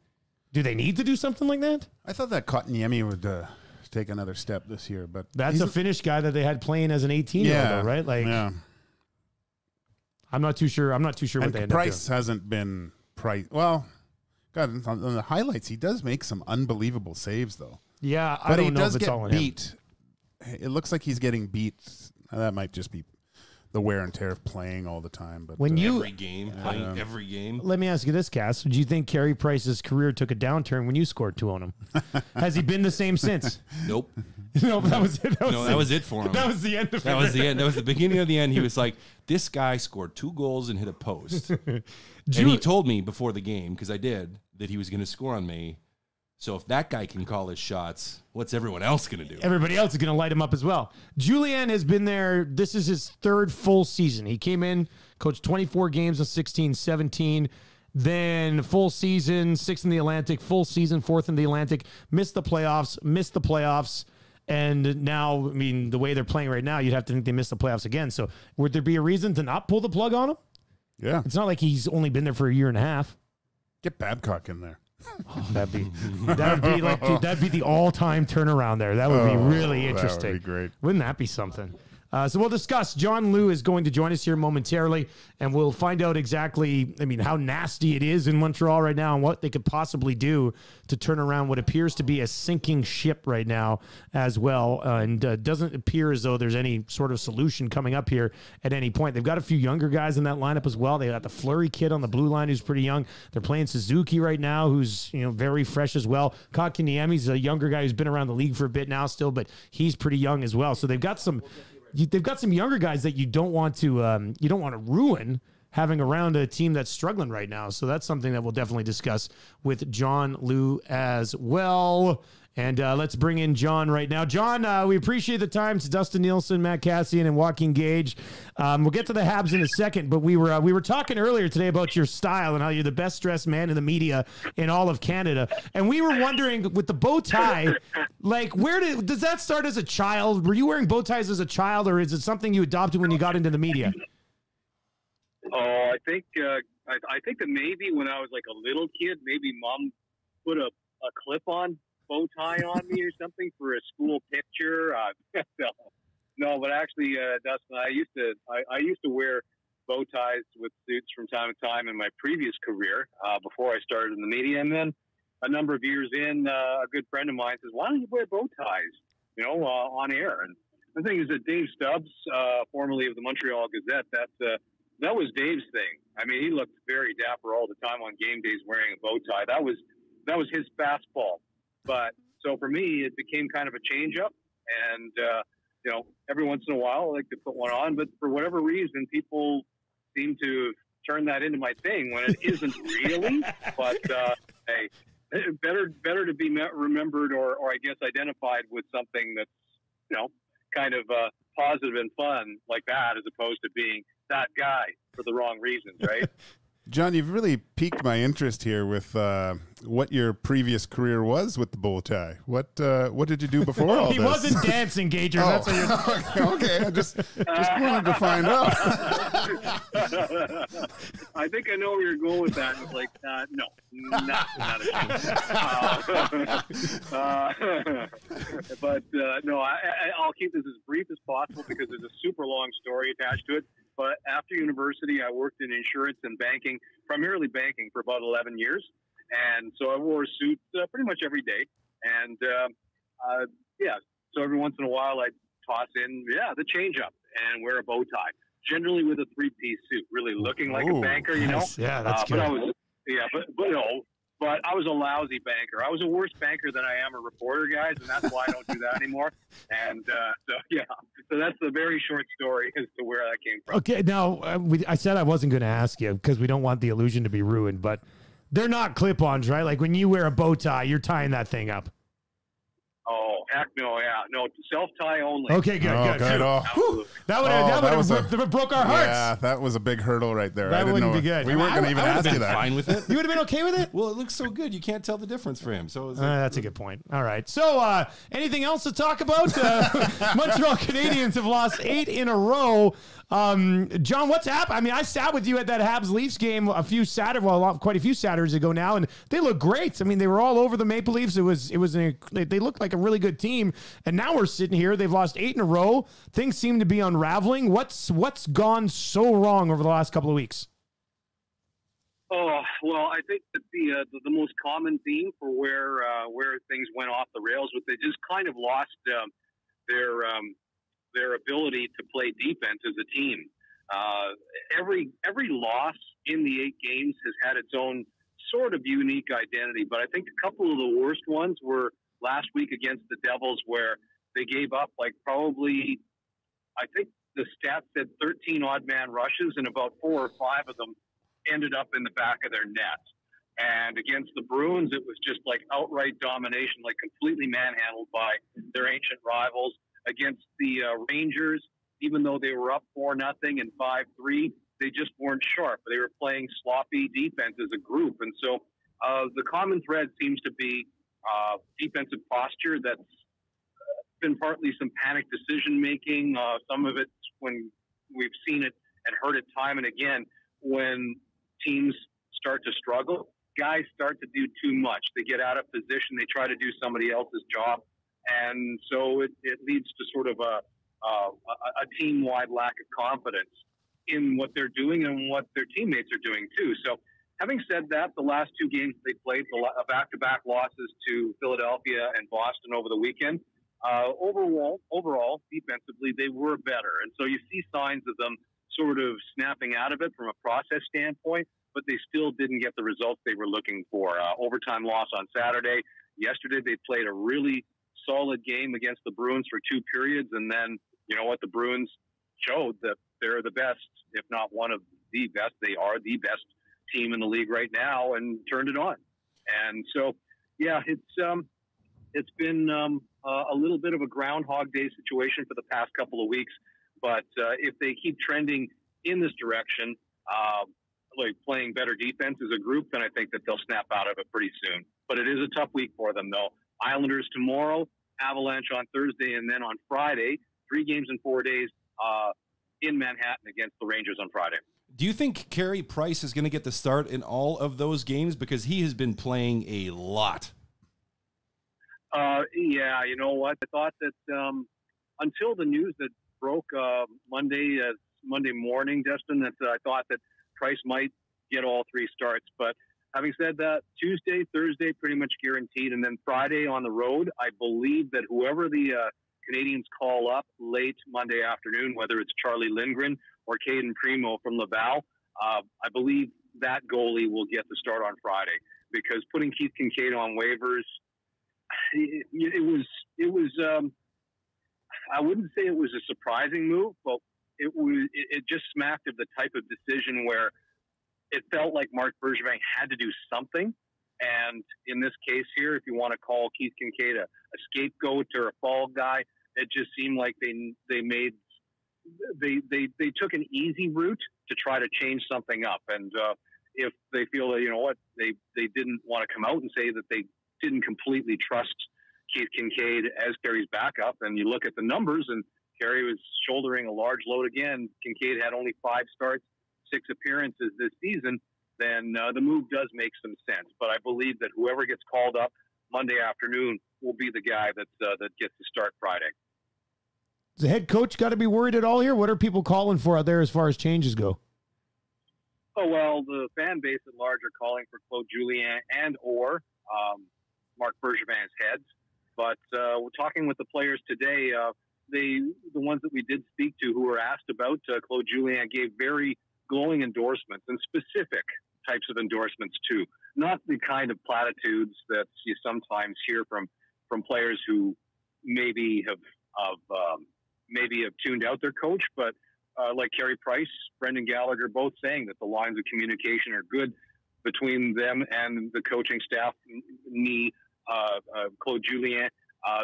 S2: Do they need to do something like that?
S3: I thought that Kotkaniemi would take another step this year, but
S2: That's a Finnish guy that they had playing as an 18-year-old, right? Like,
S3: yeah.
S2: I'm not too sure. What they end up
S3: Price
S2: doing.
S3: hasn't been Price. Well, God, on the highlights, he does make some unbelievable saves, though.
S2: Yeah, I
S3: But
S2: don't
S3: he
S2: know
S3: does
S2: if it's
S3: get
S2: all on him.
S3: beat. It looks like he's getting beat. That might just be the wear and tear of playing all the time. But
S2: When you
S4: Every game. Playing every game.
S2: Let me ask you this, Cass. Do you think Carey Price's career took a downturn when you scored 2 on him? Has he been the same since?
S4: Nope.
S2: No, that was it.
S4: That was it for him.
S2: That was the end of it.
S4: That was the end. That was the beginning of the end. He was like, this guy scored 2 goals and hit a post. And he told me before the game, because I did, that he was going to score on me. So if that guy can call his shots, what's everyone else going to do?
S2: Everybody else is going to light him up as well. Julian has been there. This is his 3rd full season. He came in, coached 24 games in 16-17. Then full season, 6th in the Atlantic, full season, 4th in the Atlantic, missed the playoffs. And now, I mean, the way they're playing right now, you'd have to think they missed the playoffs again. So would there be a reason to not pull the plug on him?
S3: yeah,
S2: It's not like he's only been there for a year and a half.
S3: get Babcock in there.
S2: That'd be the all-time turnaround there. That would be really interesting.
S3: That would be great.
S2: Wouldn't that be something? So we'll discuss. John Liu is going to join us here momentarily, and we'll find out exactly, how nasty it is in Montreal right now and what they could possibly do to turn around what appears to be a sinking ship right now as well. And doesn't appear as though there's any sort of solution coming up here at any point. They've got a few younger guys in that lineup as well. They got the Fleury kid on the blue line who's pretty young. They're playing Suzuki right now, who's very fresh as well. Kotkaniemi's a younger guy who's been around the league for a bit now still, but he's pretty young as well. So they've got some younger guys that you don't want to ruin having around a team that's struggling right now. So that's something that we'll definitely discuss with John Liu as well. And let's bring in John right now. John, we appreciate the time. It's Dustin Nielsen, Matt Cassian, and Joaquin Gage. We'll get to the Habs in a second, but we were talking earlier today about your style and how you're the best dressed man in the media in all of Canada. And we were wondering, with the bow tie, like, does that start as a child? Were you wearing bow ties as a child, or is it something you adopted when you got into the media?
S6: Oh, I think that maybe when I was like a little kid, maybe mom put a clip-on bow tie on me or something for a school picture. No, but actually, Dustin, I used to wear bow ties with suits from time to time in my previous career before I started in the media, and then a number of years in, a good friend of mine says, "Why don't you wear bow ties, on air?" And the thing is that Dave Stubbs, formerly of the Montreal Gazette, that was Dave's thing. I mean, he looked very dapper all the time on game days wearing a bow tie. That was his fastball. But so for me, it became kind of a change up. And, every once in a while, I like to put one on. But for whatever reason, people seem to turn that into my thing when it isn't really. But, hey, better to be remembered or I guess identified with something that's, kind of positive and fun like that, as opposed to being that guy for the wrong reasons, right?
S3: John, you've really piqued my interest here with what your previous career was with the bow tie. What did you do before all this?
S2: He wasn't dancing, Gager.
S3: Oh.
S2: That's what you're...
S3: Okay. I just wanted to find out.
S6: I think I know where you're going with that. It's like, no, not a but no, I'll keep this as brief as possible because there's a super long story attached to it. But after university, I worked in insurance and banking, primarily banking, for about 11 years. And so I wore a suit pretty much every day. And, so every once in a while I'd toss in, the change-up and wear a bow tie, generally with a three-piece suit, really looking like a banker, you know?
S2: Nice. Yeah, that's good.
S6: But I was a lousy banker. I was a worse banker than I am a reporter, guys, and that's why I don't do that anymore. And so that's the very short story as to where that came from.
S2: Okay, now I said I wasn't going to ask you because we don't want the illusion to be ruined, but they're not clip-ons, right? Like when you wear a bow tie, you're tying that thing up.
S6: Oh, heck no, no, self-tie only.
S2: Okay, good.
S6: Absolutely.
S2: That would have broke our hearts.
S3: Yeah, that was a big hurdle right there.
S2: That wouldn't be good.
S3: We weren't going to even ask you that.
S4: Fine with it.
S2: You would have been okay with it?
S4: Well, it looks so good. You can't tell the difference for him. So
S2: that's a good point. All right. So anything else to talk about? Montreal Canadiens have lost 8 in a row. John, what's happened? I mean, I sat with you at that Habs Leafs game quite a few Saturdays ago now, and they look great. I mean, they were all over the Maple Leafs. They looked like a really good team. And now we're sitting here. They've lost 8 in a row. Things seem to be unraveling. What's gone so wrong over the last couple of weeks?
S6: Oh, well, I think that the most common theme for where things went off the rails was they just kind of lost their ability to play defense as a team. Every loss in the 8 games has had its own sort of unique identity, but I think a couple of the worst ones were last week against the Devils, where they gave up probably, I think the stat said 13 odd man rushes, and about 4 or 5 of them ended up in the back of their net. And against the Bruins, it was just like outright domination, like completely manhandled by their ancient rivals. Against the Rangers, even though they were up 4-0 and 5-3, they just weren't sharp. They were playing sloppy defense as a group. And so the common thread seems to be defensive posture that's been partly some panic decision-making. Some of it's when we've seen it and heard it time and again, when teams start to struggle, guys start to do too much. They get out of position. They try to do somebody else's job. And so it leads to sort of a team-wide lack of confidence in what they're doing and what their teammates are doing too. So having said that, the last 2 games they played, back-to-back losses to Philadelphia and Boston over the weekend, overall, defensively, they were better. And so you see signs of them sort of snapping out of it from a process standpoint, but they still didn't get the results they were looking for. Overtime loss on Saturday. Yesterday, they played a really solid game against the Bruins for 2 periods, and then you know what, the Bruins showed that they're the best, if not one of the best. They are the best team in the league right now, and turned it on. And so, yeah, it's been a little bit of a Groundhog Day situation for the past couple of weeks. But if they keep trending in this direction, like playing better defense as a group, then I think that they'll snap out of it pretty soon. But it is a tough week for them, though. Islanders tomorrow, Avalanche on Thursday, and then on Friday, 3 games in 4 days in Manhattan against the Rangers on Friday.
S4: Do you think Carey Price is going to get the start in all of those games? Because he has been playing a lot.
S6: Yeah, you know what? I thought that until the news that broke Monday morning, Destin, that I thought that Price might get all 3 starts. But having said that, Tuesday, Thursday, pretty much guaranteed. And then Friday on the road, I believe that whoever the Canadians call up late Monday afternoon, whether it's Charlie Lindgren or Caden Primo from Laval, I believe that goalie will get the start on Friday, because putting Keith Kincaid on waivers, it was I wouldn't say it was a surprising move, but it just smacked of the type of decision where it felt like Marc Bergevin had to do something. And in this case here, if you want to call Keith Kincaid a scapegoat or a fall guy, it just seemed like they took an easy route to try to change something up. And if they feel that, you know what, they didn't want to come out and say that they didn't completely trust Keith Kincaid as Carey's backup, and you look at the numbers, and Carey was shouldering a large load again. Kincaid had only 5 starts, 6 appearances this season. Then the move does make some sense. But I believe that whoever gets called up Monday afternoon will be the guy that gets to start Friday.
S2: Does the head coach got to be worried at all here? What are people calling for out there as far as changes go?
S6: Oh, well, the fan base at large are calling for Claude Julien and or Marc Bergevin's heads. But we're talking with the players today. The ones that we did speak to who were asked about Claude Julien gave very glowing endorsements and specific types of endorsements too. Not the kind of platitudes that you sometimes hear from players who maybe have tuned out their coach, but like Carey Price, Brendan Gallagher, both saying that the lines of communication are good between them and the coaching staff, Claude Julien,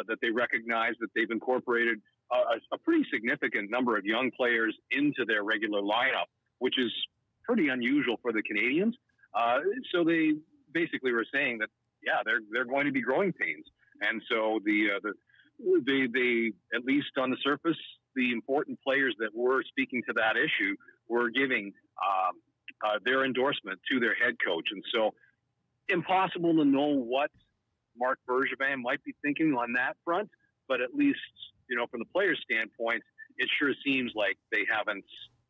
S6: that they recognize that they've incorporated a pretty significant number of young players into their regular lineup, which is pretty unusual for the Canadians. So they basically were saying that, yeah, they're going to be growing pains. And so they at least on the surface, the important players that were speaking to that issue were giving their endorsement to their head coach. And so impossible to know what Marc Bergevin might be thinking on that front, but at least, from the player's standpoint, it sure seems like they haven't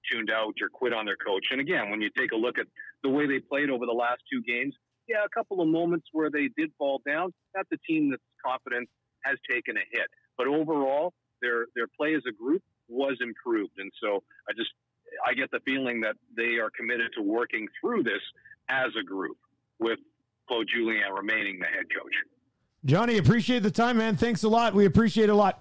S6: tuned out or quit on their coach. And again, when you take a look at the way they played over the last two games, yeah, a couple of moments where they did fall down. That's a team that's confident has taken a hit. But overall, their play as a group was improved. And so I get the feeling that they are committed to working through this as a group with Claude Julien remaining the head coach.
S2: Johnny, appreciate the time, man. Thanks a lot. We appreciate it a lot.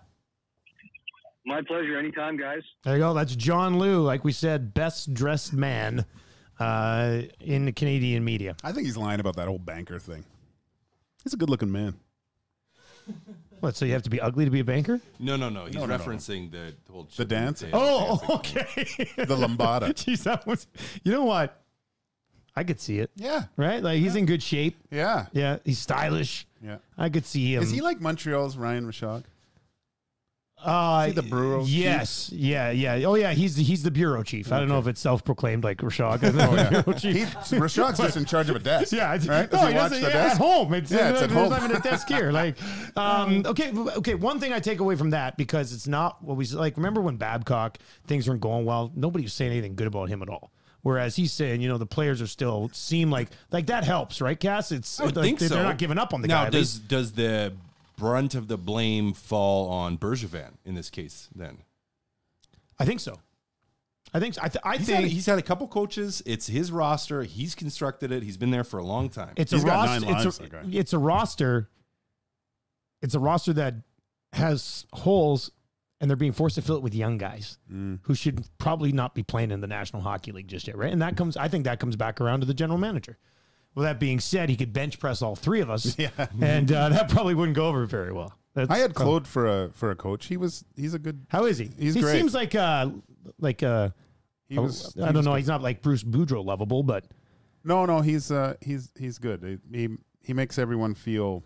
S6: My pleasure. Anytime, guys.
S2: There you go. That's John Liu, like we said, best dressed man in the Canadian media.
S3: I think he's lying about that whole banker thing. He's a good-looking man.
S2: What, so you have to be ugly to be a banker?
S4: No. He's referencing the whole
S3: the dance.
S2: Oh, okay.
S3: The lambada.
S2: Jeez, that was. You know what? I could see it.
S3: Yeah.
S2: Right? Like he's in good shape.
S3: Yeah.
S2: Yeah. He's stylish.
S3: Yeah.
S2: I could see him.
S3: Is he like Montreal's Ryan Rishaug? Is he the bureau
S2: yes.
S3: chief?
S2: Yeah. Oh, yeah. He's the bureau chief. Okay. I don't know if it's self-proclaimed like Rishaug.
S3: Rishaug's just in charge of a desk.
S2: Yeah.
S3: Right?
S2: No, he doesn't, at home. It's at home. There's not even a desk here. Like, okay. One thing I take away from that, because it's not what we like. Remember when Babcock, things weren't going well? Nobody was saying anything good about him at all. Whereas he's saying, the players are still seem like that helps, right, Cass?
S4: I would think so.
S2: They're not giving up on the
S4: guy.
S2: Now,
S4: does the brunt of the blame fall on Bergevin in this case? Then,
S2: I think so. I think
S4: he's had a couple coaches. It's his roster. He's constructed it. He's been there for a long time.
S2: It's a roster. It's a roster that has holes. And they're being forced to fill it with young guys who should probably not be playing in the National Hockey League just yet, right? And I think that comes back around to the general manager. Well, that being said, he could bench press all three of us, and that probably wouldn't go over very well.
S3: I had Claude for a coach. He's a good.
S2: How is he?
S3: He
S2: great. Seems like I don't know. He's not like Bruce Boudreau lovable, but
S3: no. He's good. He makes everyone feel.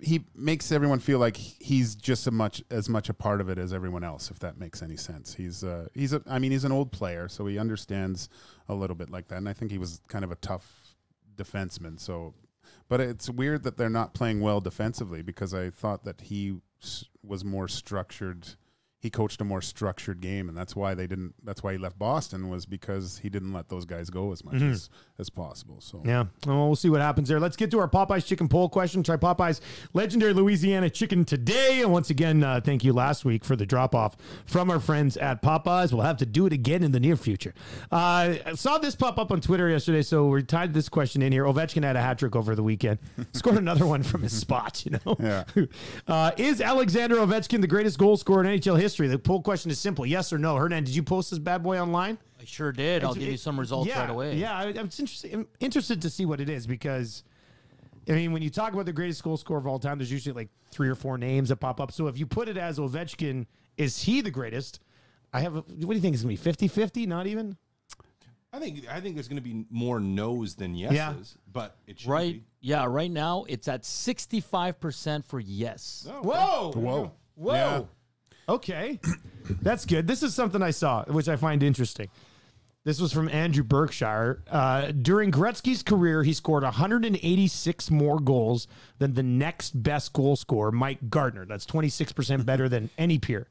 S3: He makes everyone feel like he's just as much a part of it as everyone else, if that makes any sense. He's an old player, so he understands a little bit like that. And I think he was kind of a tough defenseman. So, but it's weird that they're not playing well defensively, because I thought that he was more structured. He coached a more structured game, and that's why he left Boston, was because he didn't let those guys go as much as possible. So
S2: yeah, well, we'll see what happens there. Let's get to our Popeyes chicken poll question. Try Popeyes legendary Louisiana chicken today. And once again, thank you last week for the drop off from our friends at Popeyes. We'll have to do it again in the near future. I saw this pop up on Twitter yesterday, so we tied this question in here. Ovechkin had a hat trick over the weekend. Scored another one from his spot.
S3: Yeah.
S2: Is Alexander Ovechkin the greatest goal scorer in NHL history? The poll question is simple: yes or no. Hernan, did you post this bad boy online?
S5: I sure did. I'll give you some results right away.
S2: Yeah, I'm interested to see what it is, because, when you talk about the greatest goal scorer of all time, there's usually like 3 or 4 names that pop up. So if you put it as Ovechkin, is he the greatest? What do you think it's going to be, 50-50? Not even?
S4: I think there's going to be more no's than yeses, but it should be.
S5: Yeah, right now it's at 65% for yes.
S2: Oh, Whoa.
S3: Yeah.
S2: Okay, that's good. This is something I saw, which I find interesting. This was from Andrew Berkshire. During Gretzky's career, he scored 186 more goals than the next best goal scorer, Mike Gardner. That's 26% better than any peer.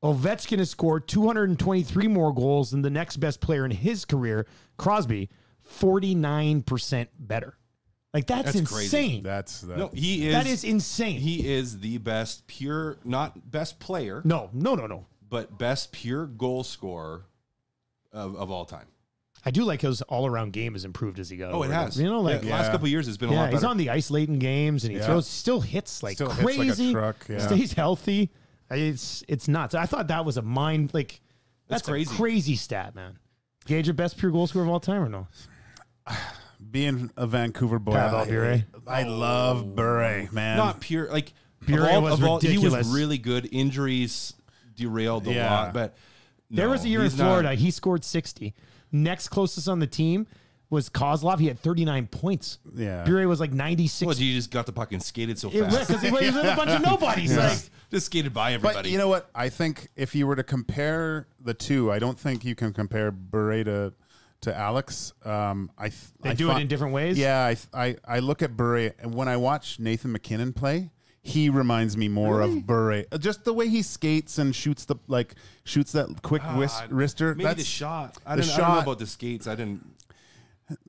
S2: Ovechkin has scored 223 more goals than the next best player in his career, Crosby, 49% better. Like, that's insane.
S3: That's
S4: No, he is.
S2: That is insane.
S4: He is the best pure, not best player,
S2: No.
S4: but best pure goal scorer of all time.
S2: I do like his all-around game has improved as he got
S4: Oh, it
S2: older.
S4: has.
S2: You know, like,
S4: the last couple of years has been a lot better.
S2: he's on the ice late in games, and he still hits like
S3: Still hits like a
S2: crazy.
S3: truck, yeah.
S2: Stays healthy. It's nuts. I thought that was a that's
S4: crazy.
S2: a crazy stat, man. Gage, your best pure goal scorer of all time or no?
S3: Being a Vancouver boy,
S2: Pavel Bure.
S3: I love Bure, man.
S4: Not pure, like
S2: Bure was
S4: he
S2: ridiculous.
S4: was really good. Injuries derailed a lot, but
S2: There was a year in Florida. He scored 60. Next closest on the team was Kozlov. He had 39 points.
S3: Yeah.
S2: Bure was like 96.
S4: Well, you just got the puck and skated so
S2: It was
S4: fast.
S2: because he was with a bunch of nobodies. Like,
S4: Just skated by everybody.
S3: But you know what? I think if you were to compare the two, I don't think you can compare Bure to Alex.
S2: they do it in different ways.
S3: Yeah, I look at Bure, and when I watch Nathan McKinnon play, he reminds me more of Bure. Just the way he skates and shoots that quick wrister.
S4: Maybe the shot. I don't know about the skates. I didn't.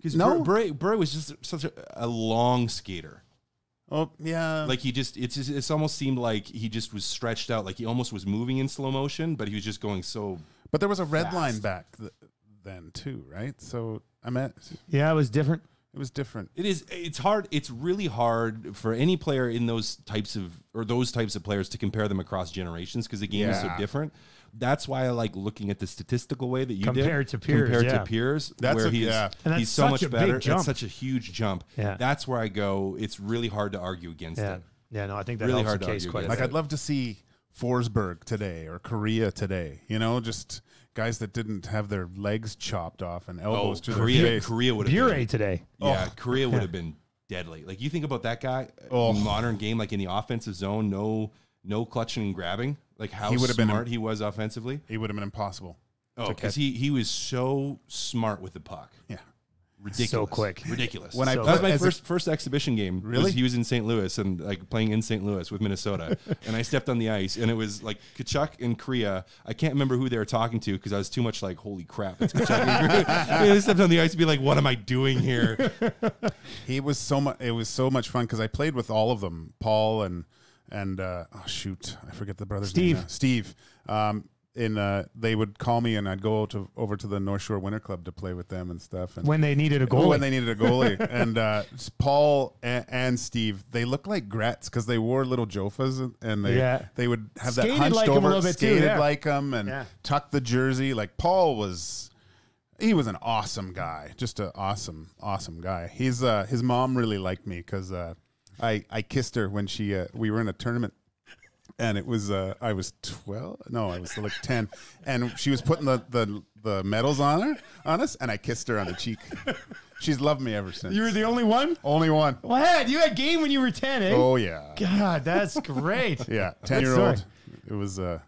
S4: Because Bure was just such a long skater.
S3: Oh yeah,
S4: Like it's almost seemed like he just was stretched out. Like he almost was moving in slow motion, but he was just going so.
S3: but there was a red
S4: fast.
S3: line back then too, right? So
S2: Yeah, it was different.
S3: it was different.
S4: It's hard. It's really hard for any player in those types of players to compare them across generations because the game is so different. That's why I like looking at the statistical way that you
S2: Compared
S4: did.
S2: to peers,
S4: Compared
S2: yeah.
S4: to peers,
S3: That's
S4: where
S3: a- yeah.
S2: And that's
S4: he's so
S2: such
S4: much
S2: a big
S4: better.
S2: jump.
S4: It's such a huge jump.
S2: Yeah.
S4: That's where I go. It's really hard to argue against
S2: Yeah.
S4: it.
S2: Yeah, no, I think that
S4: Really
S2: helps
S4: hard
S2: the
S4: to
S2: case
S4: argue
S2: quite a
S4: against
S2: bit.
S3: Like I'd love to see Forsberg today or Korea today. You know, just guys that didn't have their legs chopped off and elbows to their face.
S4: Korea would have
S2: Bure
S4: been,
S2: today.
S4: Yeah, Korea would have been deadly. Like you think about that guy, modern game, like in the offensive zone, no clutching and grabbing. Like how
S3: He would have been
S4: smart he was offensively.
S3: It would have been impossible.
S4: Oh,
S3: to
S4: because
S3: catch.
S4: he was so smart with the puck.
S3: Yeah.
S4: Ridiculous.
S2: So quick.
S4: Ridiculous.
S3: When I
S4: that was
S3: played
S4: my
S3: as
S4: first exhibition game.
S3: Really?
S4: He was in St. Louis and like playing in St. Louis with Minnesota. And I stepped on the ice and it was like Kachuk and Korea. I can't remember who they were talking to because I was too much like, holy crap, it's Kachuk and Korea. And I stepped on the ice and be like, what am I doing here?
S3: It was so much fun because I played with all of them, Paul and oh shoot, I forget the brother's name. Now. Steve. They would call me and I'd go over to the North Shore Winter Club to play with them and stuff. And
S2: When they needed a goalie.
S3: when they needed a goalie, and Paul and Steve, they looked like Gretz because they wore little jofas and they would have
S2: Skated
S3: that hunched
S2: like 'em a
S3: over,
S2: little bit too,
S3: skated
S2: yeah.
S3: like them, and
S2: Yeah.
S3: tucked the jersey. Like Paul he was an awesome guy, just an awesome guy. His mom really liked me because I kissed her when we were in a tournament. And it was I was 12. No, I was like 10. And she was putting the medals on us, and I kissed her on the cheek. She's loved me ever since.
S2: You were the only one?
S3: Only one.
S2: What? You had game when you were 10, eh?
S3: Oh yeah.
S2: God, that's great.
S3: Yeah,
S2: Good
S3: 10-year-old. It was I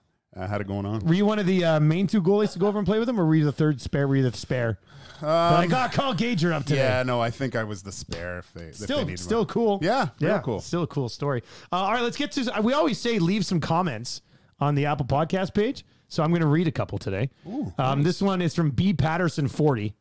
S3: had it going on.
S2: Were you one of the main two goalies to go over and play with them, or were you the third spare? Were you the spare? I got call Gager up today.
S3: Yeah, no, I think I was the spare if they needed
S2: Still
S3: one.
S2: cool.
S3: Yeah, real
S2: yeah,
S3: cool.
S2: Still a cool story. All right, let's get to. We always say leave some comments on the Apple Podcast page, so I'm going to read a couple today.
S3: Ooh,
S2: This one is from B Patterson 40.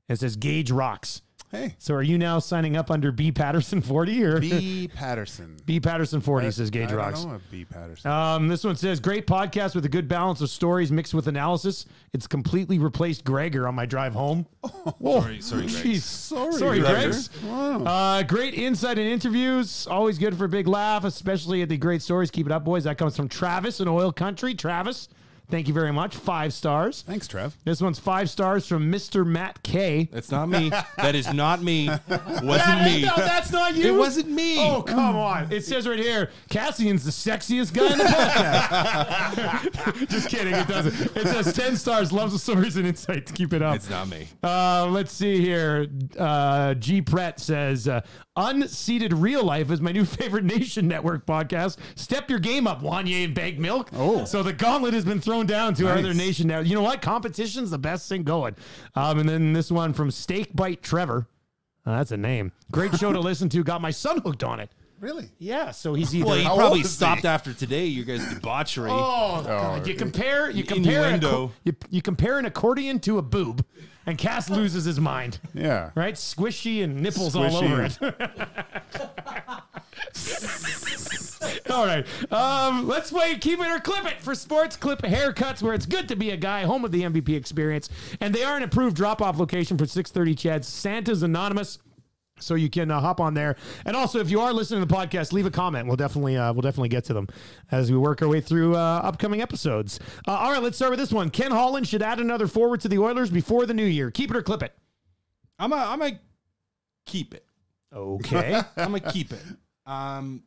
S2: It says Gage rocks.
S3: Hey,
S2: So are you now signing up under B Patterson 40 or
S3: B. Patterson.
S2: B Patterson 40 says Gage
S3: I
S2: rocks.
S3: don't know of B. Patterson.
S2: This one says great podcast with a good balance of stories mixed with analysis. It's completely replaced Gregor on my drive home.
S4: Sorry, Greg.
S2: Jeez. Sorry,
S3: Gregor.
S2: Gregs.
S3: Wow.
S2: Great insight and interviews. Always good for a big laugh, especially at the great stories. Keep it up, boys. That comes from Travis in Oil Country. Travis, thank you very much. 5 stars.
S3: Thanks, Trev.
S2: This one's 5 stars from Mr. Matt K.
S4: That's not me. That is not me. Wasn't me.
S2: No, that's not you.
S4: It wasn't me.
S2: Oh, come on. It says right here, Cassian's the sexiest guy in the podcast. Just kidding. It doesn't. It says 10 stars, loves the stories and insights. Keep it up.
S4: It's not me.
S2: Let's see here. G. Brett says, Unseated Real Life is my new favorite Nation Network podcast. Step your game up, Wanye and Bag Milk.
S3: Oh.
S2: So the gauntlet has been thrown down to our
S3: Nice.
S2: other Nation Network. You know what? Competition's the best thing going. And then this one from Steak Bite Trevor. That's a name. Great show to listen to. Got my son hooked on it.
S3: Really?
S2: Yeah, so he's either.
S4: Well, he
S3: How
S4: probably
S3: old is
S4: stopped
S3: he?
S4: after today. You guys debauchery.
S2: Oh, God. You compare
S4: Innuendo.
S2: you compare an accordion to a boob, and Cass loses his mind.
S3: Yeah.
S2: Right? Squishy and nipples all over it. All right. Let's play Keep It or Clip It for Sports Clip Haircuts, where it's good to be a guy, home of the MVP experience. And they are an approved drop-off location for 630 Cheds. Santa's Anonymous. So you can hop on there. And also, if you are listening to the podcast, leave a comment. We'll definitely get to them as we work our way through upcoming episodes. All right, let's start with this one. Ken Holland should add another forward to the Oilers before the new year. Keep it or clip it?
S4: I'm a keep it.
S2: Okay.
S4: I'm gonna keep it. I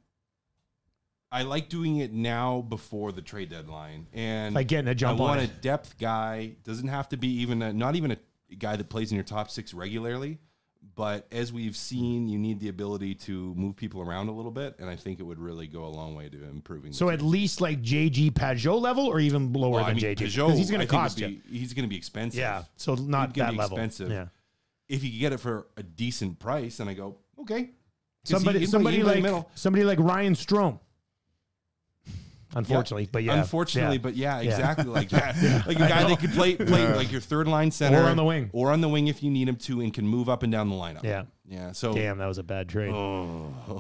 S4: like doing it now before the trade deadline, and
S2: Like getting a jump
S4: I
S2: on
S4: want
S2: it.
S4: a depth guy. Doesn't have to be not even a guy that plays in your top six regularly. But as we've seen, you need the ability to move people around a little bit, and I think it would really go a long way to improving.
S2: So at least like JG Pajot level, or even lower than JG? Because he's going to cost you.
S4: He's going to be expensive.
S2: Yeah, so not
S4: He's gonna
S2: that
S4: be
S2: level.
S4: expensive.
S2: Yeah.
S4: If you could get it for a decent price, then I go okay. 'Cause
S2: Somebody
S4: he can play in the middle.
S2: like Ryan Strome. Unfortunately, but yeah.
S4: Unfortunately,
S2: Yeah.
S4: but yeah, exactly like that. Like a guy that could play like your third line center,
S2: Or on the wing.
S4: or on the wing if you need him to, and can move up and down the lineup.
S2: Yeah.
S4: yeah. So
S2: Damn, that was a bad trade.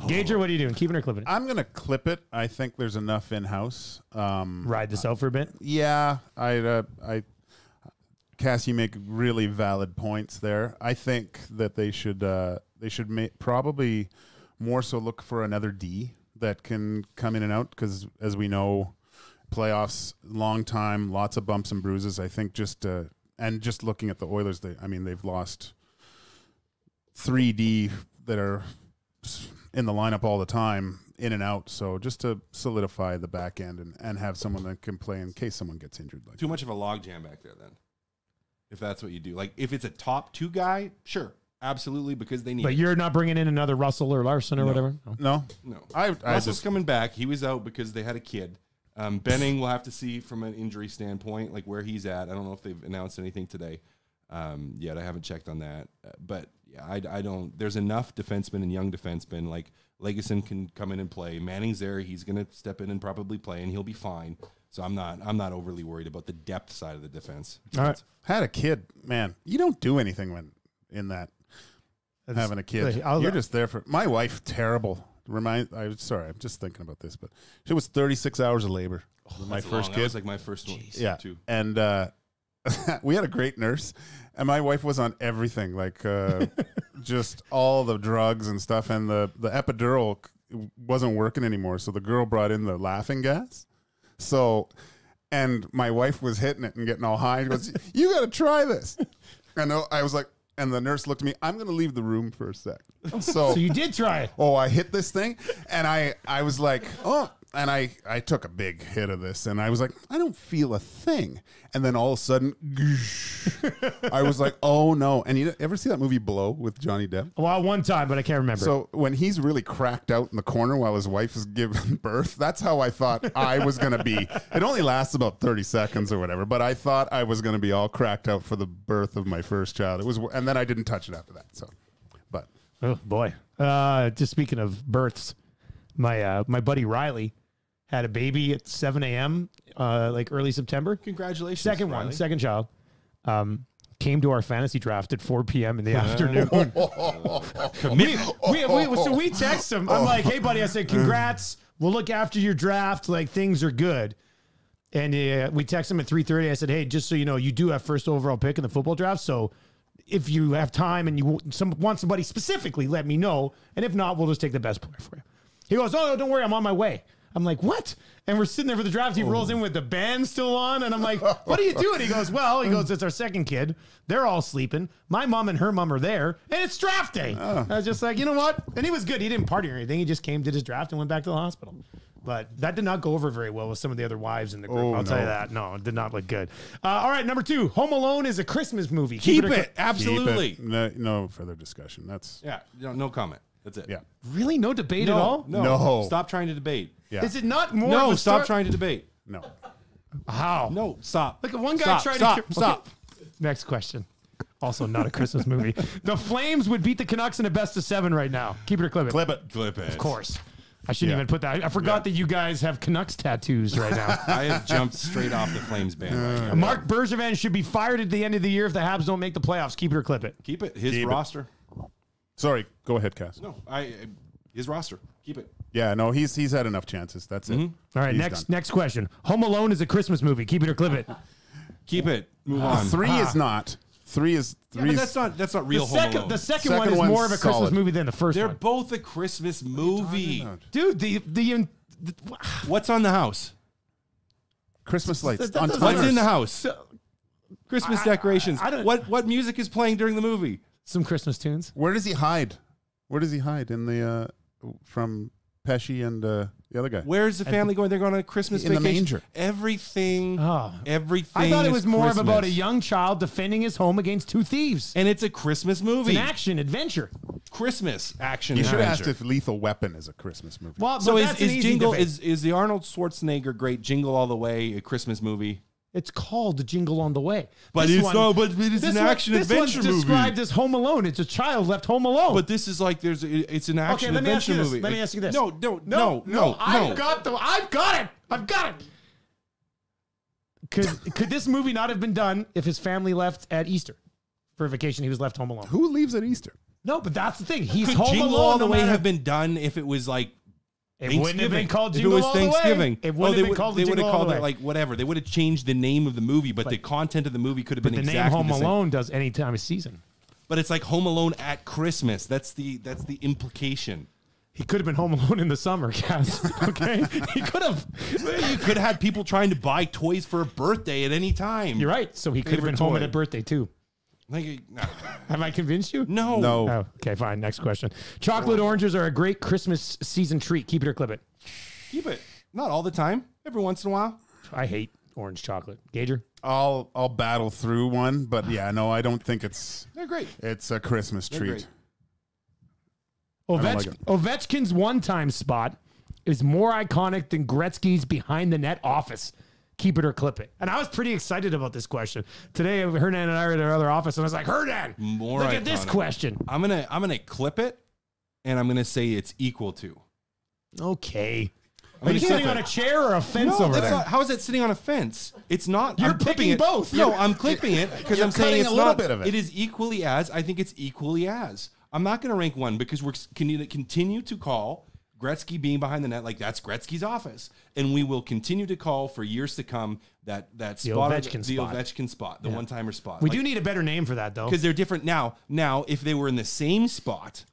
S2: Gager, what are you doing? Keeping or clipping it?
S3: I'm gonna clip it. I think there's enough in house.
S2: Ride this out for a bit.
S3: Yeah, Cass, you make really valid points there. I think that they should probably more so look for another D that can come in and out, because as we know, playoffs, long time, lots of bumps and bruises. I think just looking at the Oilers, they've lost 3D that are in the lineup all the time, in and out. So just to solidify the back end and have someone that can play in case someone gets injured. Like
S4: too much of a logjam back there then. If that's what you do. Like if it's a top two guy, sure. Absolutely, because they need
S2: But
S4: it.
S2: you're not bringing in another Russell or Larson or whatever?
S3: No.
S4: Russell's coming back. He was out because they had a kid. Benning, we'll have to see from an injury standpoint, like where he's at. I don't know if they've announced anything today yet. I haven't checked on that. But yeah, I don't. There's enough defensemen and young defensemen. Like Legason can come in and play. Manning's there. He's going to step in and probably play, and he'll be fine. So I'm not overly worried about the depth side of the defense.
S2: All right.
S3: Had a kid, man. You don't do anything when in that. Having a kid, you're just there for my wife. Terrible. I'm just thinking about this, but it was 36 hours of labor. My first kid,
S4: that was like my first one.
S3: Yeah,
S4: too.
S3: And we had a great nurse, and my wife was on everything, like just all the drugs and stuff. And the epidural wasn't working anymore, so the girl brought in the laughing gas. So, and my wife was hitting it and getting all high. She goes, "You got to try this." And I was like. And the nurse looked at me, I'm going to leave the room for a sec. So
S2: you did try it.
S3: Oh, I hit this thing, and I was like, oh, and I took a big hit of this, and I was like, I don't feel a thing. And then all of a sudden, I was like, oh, no. And you ever see that movie Blow with Johnny Depp?
S2: Well, one time, but I can't remember.
S3: So when he's really cracked out in the corner while his wife is giving birth, that's how I thought I was going to be. It only lasts about 30 seconds or whatever, but I thought I was going to be all cracked out for the birth of my first child. And then I didn't touch it after that. So, but
S2: oh boy, just speaking of births, my buddy Riley had a baby at 7 a.m. Like early September.
S4: Congratulations,
S2: second
S4: Riley.
S2: one, second child. Came to our fantasy draft at 4 p.m. in the afternoon. So we text him. I'm like, hey, buddy, I said, congrats. We'll look after your draft. Like, things are good. And we text him at 3:30. I said, hey, just so you know, you do have first overall pick in the football draft. So if you have time and you want somebody specifically, let me know. And if not, we'll just take the best player for you. He goes, oh, don't worry, I'm on my way. I'm like, what? And we're sitting there for the draft. He rolls in with the band still on. And I'm like, what are you doing? He goes, it's our second kid. They're all sleeping. My mom and her mom are there. And it's draft day. I was just like, you know what? And he was good. He didn't party or anything. He just came, did his draft, and went back to the hospital. But that did not go over very well with some of the other wives in the group. I'll tell you that. No, it did not look good. All right, number 2. Home Alone is a Christmas movie.
S4: Keep it. Absolutely.
S3: Keep it. No further discussion. That's
S4: no comment. That's it.
S3: Yeah.
S2: Really? No debate at all?
S3: No.
S4: Stop trying to debate.
S3: Yeah.
S2: Is it not more?
S4: No,
S2: of a
S4: stop trying to debate.
S3: No.
S2: How?
S4: No, stop.
S2: Look, one guy tried
S4: stop,
S2: to.
S4: Stop.
S2: Okay. Next question. Also not a Christmas movie. The Flames would beat the Canucks in a best of 7 right now. Keep it or clip it?
S3: Clip it.
S4: Clip it.
S2: Of course. I shouldn't even put that. I forgot that you guys have Canucks tattoos right now.
S4: I have jumped straight off the Flames band.
S2: Mark Bergevin should be fired at the end of the year if the Habs don't make the playoffs. Keep it or clip it.
S4: Keep it. His
S3: Keep it.
S4: roster.
S3: Sorry, go ahead, Cass.
S4: No, his roster. Keep it.
S3: Yeah, no, he's had enough chances. That's it.
S2: All right,
S3: He's
S2: next question. Home Alone is a Christmas movie. Keep it or clip it.
S4: Keep it. Move on.
S3: 3 is not. 3 is.
S4: Yeah, but that's not real Home Alone.
S2: The second
S3: Second
S2: one is
S3: one's
S2: more of a Christmas
S3: solid.
S2: movie than the first
S4: They're
S2: one.
S4: both a Christmas movie.
S2: Dude,
S4: What's on the house?
S3: Christmas lights.
S2: That
S3: on
S2: doesn't-
S4: What's
S3: timers.
S4: in the house? Christmas decorations.
S2: I don't-
S4: What music is playing during the movie?
S2: some Christmas tunes.
S3: Where does he hide? Where does he hide in the from Pesci and the other guy?
S4: Where's the family going? They're going on a Christmas
S3: In the
S4: vacation.
S3: manger.
S4: Everything.
S2: Oh.
S4: Everything.
S2: I thought it
S4: is
S2: was more of
S4: Christmas.
S2: about a young child defending his home against two thieves.
S4: And it's a Christmas
S2: It's
S4: movie.
S2: an action adventure.
S4: Christmas action.
S3: You should have
S4: adventure.
S3: asked if Lethal Weapon is a Christmas movie.
S2: Well,
S4: So
S2: but
S4: is
S2: that's an easy
S4: Jingle
S2: debate.
S4: is the Arnold Schwarzenegger great Jingle All the Way a Christmas movie?
S2: It's called Jingle on the Way.
S4: But
S2: This
S4: it's
S2: one-
S4: not. But it's
S2: this
S4: an
S2: one-
S4: action
S2: this
S4: adventure
S2: one's
S4: movie.
S2: described as Home Alone. It's a child left home alone.
S4: But this is like it's an action
S2: let me ask
S4: adventure
S2: you this.
S4: movie.
S2: Let me ask you this.
S4: No.
S2: I've got it. I've got it. Could this movie not have been done if his family left at Easter for a vacation? He was left home alone.
S3: Who leaves at Easter?
S2: No, but that's the thing. He's
S4: Could
S2: home
S4: Jingle
S2: alone.
S4: All the
S2: no
S4: Way
S2: matter-
S4: have been done if it was like
S2: It wouldn't have been called
S4: If
S2: Jingle
S4: it was
S2: All the Way.
S4: Thanksgiving,
S2: It wouldn't have been called
S4: they would
S2: Jingle
S4: have
S2: All
S4: called
S2: the
S4: it
S2: Way.
S4: like whatever. They would have changed the name of the movie, but the content of the movie could have
S2: But
S4: been
S2: the name
S4: exactly
S2: Home
S4: the same.
S2: Alone does any time of season.
S4: But it's like Home Alone at Christmas. That's the implication.
S2: He could have been home alone in the summer, Cass. Okay, he could have.
S4: You could have had people trying to buy toys for a birthday at any time.
S2: You're right. So he could have been
S4: Favorite
S2: home at
S4: toy.
S2: a birthday too.
S4: Like, nah.
S2: Have I convinced you?
S4: No.
S3: No.
S2: Oh, okay, fine. Next question. Chocolate oranges are a great Christmas season treat. Keep it or clip it.
S4: Keep it. Not all the time. Every once in a while.
S2: I hate orange chocolate. Gager?
S3: I'll battle through one, but yeah, no, I don't think it's
S4: They're great.
S3: a Christmas
S4: They're
S3: treat.
S4: great.
S3: don't like it.
S2: Ovechkin's one-time spot is more iconic than Gretzky's behind-the-net office. Keep it or clip it. And I was pretty excited about this question. Today, Hernan and I were at our other office, and I was like, Hernan,
S4: More
S2: look at this
S4: iconic.
S2: question.
S4: I'm gonna clip it, and I'm gonna say it's equal to.
S2: Okay.
S4: I'm
S2: Are you
S4: gonna
S2: sitting
S4: clip
S2: on
S4: it.
S2: a chair or a fence
S4: No,
S2: over
S4: that's
S2: there?
S4: not. How is that sitting on a fence? It's not.
S2: You're
S4: I'm clipping
S2: picking
S4: it.
S2: both.
S4: No, I'm clipping it because
S3: You're
S4: I'm saying
S3: cutting
S4: it's
S3: a little
S4: not.
S3: bit of it.
S4: It is equally as. I think it's equally as. I'm not going to rank one because we're continue to call Gretzky being behind the net like that's Gretzky's office, and we will continue to call for years to come that spot,
S2: Ovechkin
S4: the
S2: spot.
S4: Ovechkin spot, the one-timer spot.
S2: We do need a better name for that, though.
S4: because they're different now. Now, if they were in the same spot.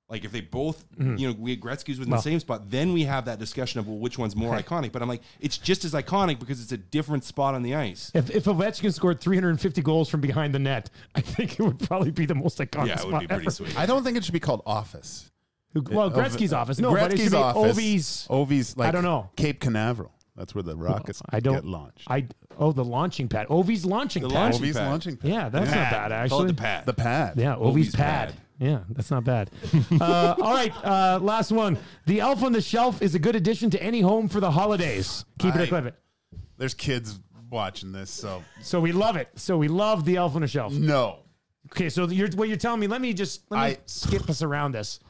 S4: Like if they both, we had Gretzky's was in the same spot, then we have that discussion of which one's more iconic. But I'm like, it's just as iconic because it's a different spot on the ice.
S2: If Ovechkin scored 350 goals from behind the net, I think it would probably be the most iconic
S4: Yeah, it
S2: spot
S4: would be pretty
S2: ever.
S4: sweet.
S3: I don't think it should be called Office.
S2: Well, Gretzky's office. No, but it should
S3: Gretzky's
S2: be
S3: office.
S2: Ovi's.
S3: like
S2: I don't know.
S3: Cape Canaveral. That's where the rockets
S2: I don't.
S3: get launched.
S2: The launching pad. Ovi's launching
S4: The
S2: pad.
S4: launching
S3: Ovi's
S4: pad.
S3: launching pad.
S2: Yeah, that's not bad, actually.
S4: Call it the pad.
S3: The pad.
S2: Yeah, Ovi's
S4: Ovi's
S2: pad.
S4: pad.
S2: Yeah, that's not bad. All right, last one. The Elf on the Shelf is a good addition to any home for the holidays. Keep it or clip it.
S3: There's kids watching this, so
S2: So we love it. So we love the Elf on the Shelf.
S3: no.
S2: Okay, so what you're telling me, let me skip us around this.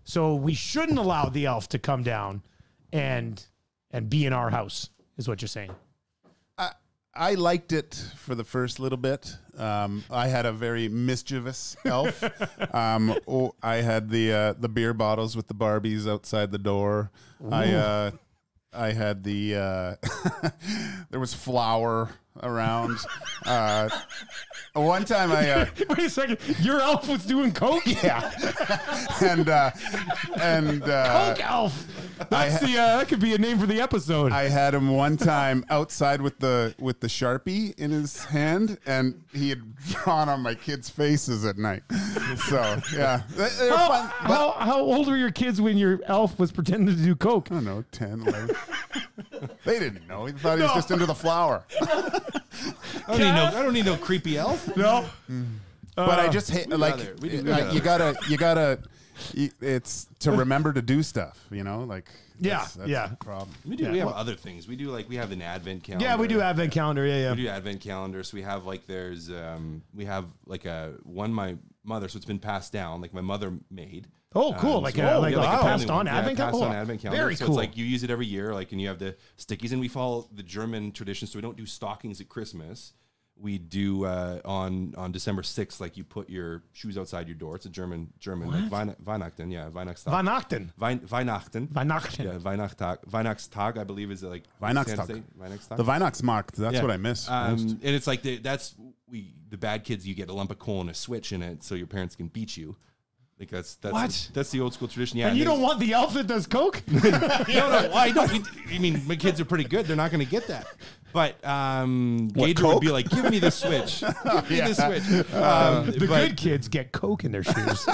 S2: So we shouldn't allow the elf to come down and be in our house, is what you're saying.
S3: I liked it for the first little bit. I had a very mischievous elf. I had the beer bottles with the Barbies outside the door. I had the there was flour around. One time
S2: Wait a second, your elf was doing coke?
S3: yeah, and
S2: Coke elf. That's that could be a name for the episode.
S3: I had him one time outside with the Sharpie in his hand, and he had drawn on my kids' faces at night. So yeah, they're fun. But,
S2: how old were your kids when your elf was pretending to do coke?
S3: I don't know, 10, 11. They didn't know. He thought he was just into the flour.
S4: I don't need no creepy elf.
S2: No.
S3: But I just hate
S4: We do that.
S3: you gotta. It's to remember to do stuff, like that's
S2: yeah.
S3: the problem.
S4: We do. We have other things. We have an advent calendar.
S2: Yeah, we do advent calendar. Yeah.
S4: We do advent calendar. So we have we have like my mother. So it's been passed down. Like my mother made.
S2: Oh, cool! Like a passed on advent calendar.
S4: Passed on advent calendar.
S2: Very
S4: so
S2: cool.
S4: It's like you use it every year, like, and you have the stickies, and we follow the German tradition, so we don't do stockings at Christmas. We do on December 6th, like you put your shoes outside your door. It's a German like Weihnachten, yeah, Weihnachtstag. Weihnachten. Yeah, Weihnachtstag, I believe, is it like
S3: Weihnachtstag. The Weihnachtsmarkt. That's what I miss.
S4: And it's like the bad kids. You get a lump of coal and a switch in it, so your parents can beat you. Like that's the old school tradition. Yeah,
S2: and you don't want the elf that does coke?
S4: No, I don't. I mean, my kids are pretty good. They're not going to get that. But Gator would be like, "Give me the switch. Give me the switch."
S2: The good kids get coke in their shoes.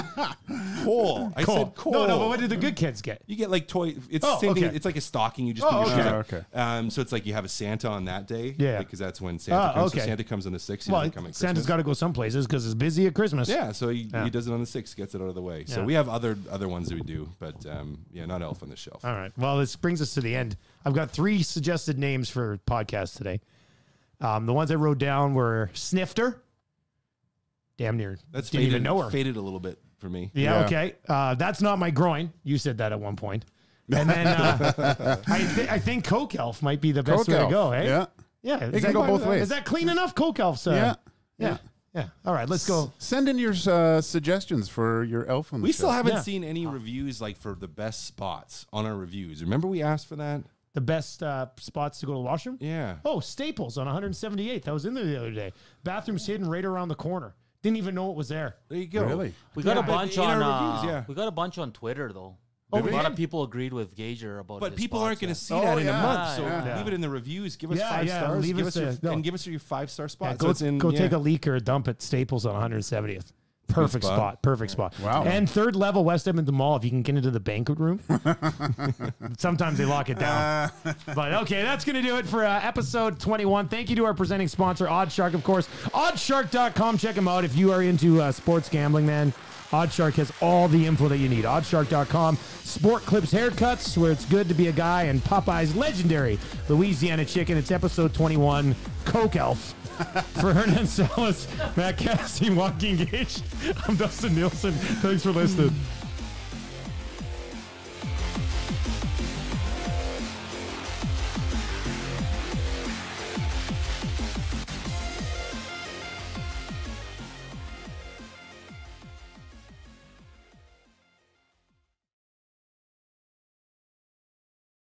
S4: Coal. I said coal.
S2: No. But what did the good kids get?
S4: You get like toy. It's the same thing. It's like a stocking. You just put your shoes up.
S3: Okay.
S4: So it's like you have a Santa on that day.
S2: Yeah.
S4: Because that's when Santa comes.
S2: Okay.
S4: So Santa comes on the 6th.
S2: Well,
S4: come at
S2: Santa's
S4: Christmas.
S2: got to go some places because it's busy at Christmas.
S4: Yeah. So he does it on the 6th. Gets it out of the way. So we have other ones that we do, but not Elf on the Shelf.
S2: All right. Well, this brings us to the end. I've got 3 suggested names for podcasts today. The ones I wrote down were Snifter. Damn near.
S4: That's
S2: didn't even know her.
S4: Faded a little bit for me.
S2: Yeah. Okay. That's not my groin. You said that at one point. And then I think Coke Elf might be the best
S3: Coke
S2: way
S3: Elf.
S2: to go. Hey.
S3: Yeah.
S2: Yeah.
S3: It can go both ways.
S2: Is that clean enough? Coke Elf's. Yeah. All right. Let's go.
S3: Send in your suggestions for your elf on the
S4: We
S3: show.
S4: still haven't seen any reviews like for the best spots on our reviews. Remember we asked for that?
S2: The best spots to go to the washroom?
S4: Yeah.
S2: Oh, Staples on 178th. I was in there the other day. Bathroom's hidden right around the corner. Didn't even know it was there.
S4: There you go.
S3: Really?
S5: We got a bunch on
S4: reviews, yeah.
S5: We got a bunch on Twitter though.
S2: Oh,
S5: A
S2: we
S5: lot
S2: did?
S5: of people agreed with Gager about.
S4: But
S5: his
S4: people
S5: spots,
S4: aren't going to see
S3: Oh,
S4: that in a
S3: yeah.
S4: month, so
S2: Yeah.
S4: leave it in the reviews. Give us
S2: Yeah,
S4: 5
S2: yeah,
S4: stars.
S2: leave
S4: Give
S2: us
S4: us
S2: a-
S4: and give us your 5-star spots.
S2: Yeah, go take a leak or a dump at Staples on 170th. Perfect
S4: spot.
S2: spot. Perfect spot.
S3: Wow.
S2: And third level West Edmonton Mall, if you can get into the banquet room. Sometimes they lock it down. But okay, that's going to do it for episode 21. Thank you to our presenting sponsor, Oddshark, of course. Oddshark.com. Check them out if you are into sports gambling, man. Oddshark has all the info that you need. Oddshark.com. Sport Clips Haircuts, where it's good to be a guy, and Popeyes legendary Louisiana Chicken. It's episode 21. Coke Elf. For Hernan Salas, Matt Cassidy, Joaquin Gage, I'm Dustin Nielsen. Thanks for listening.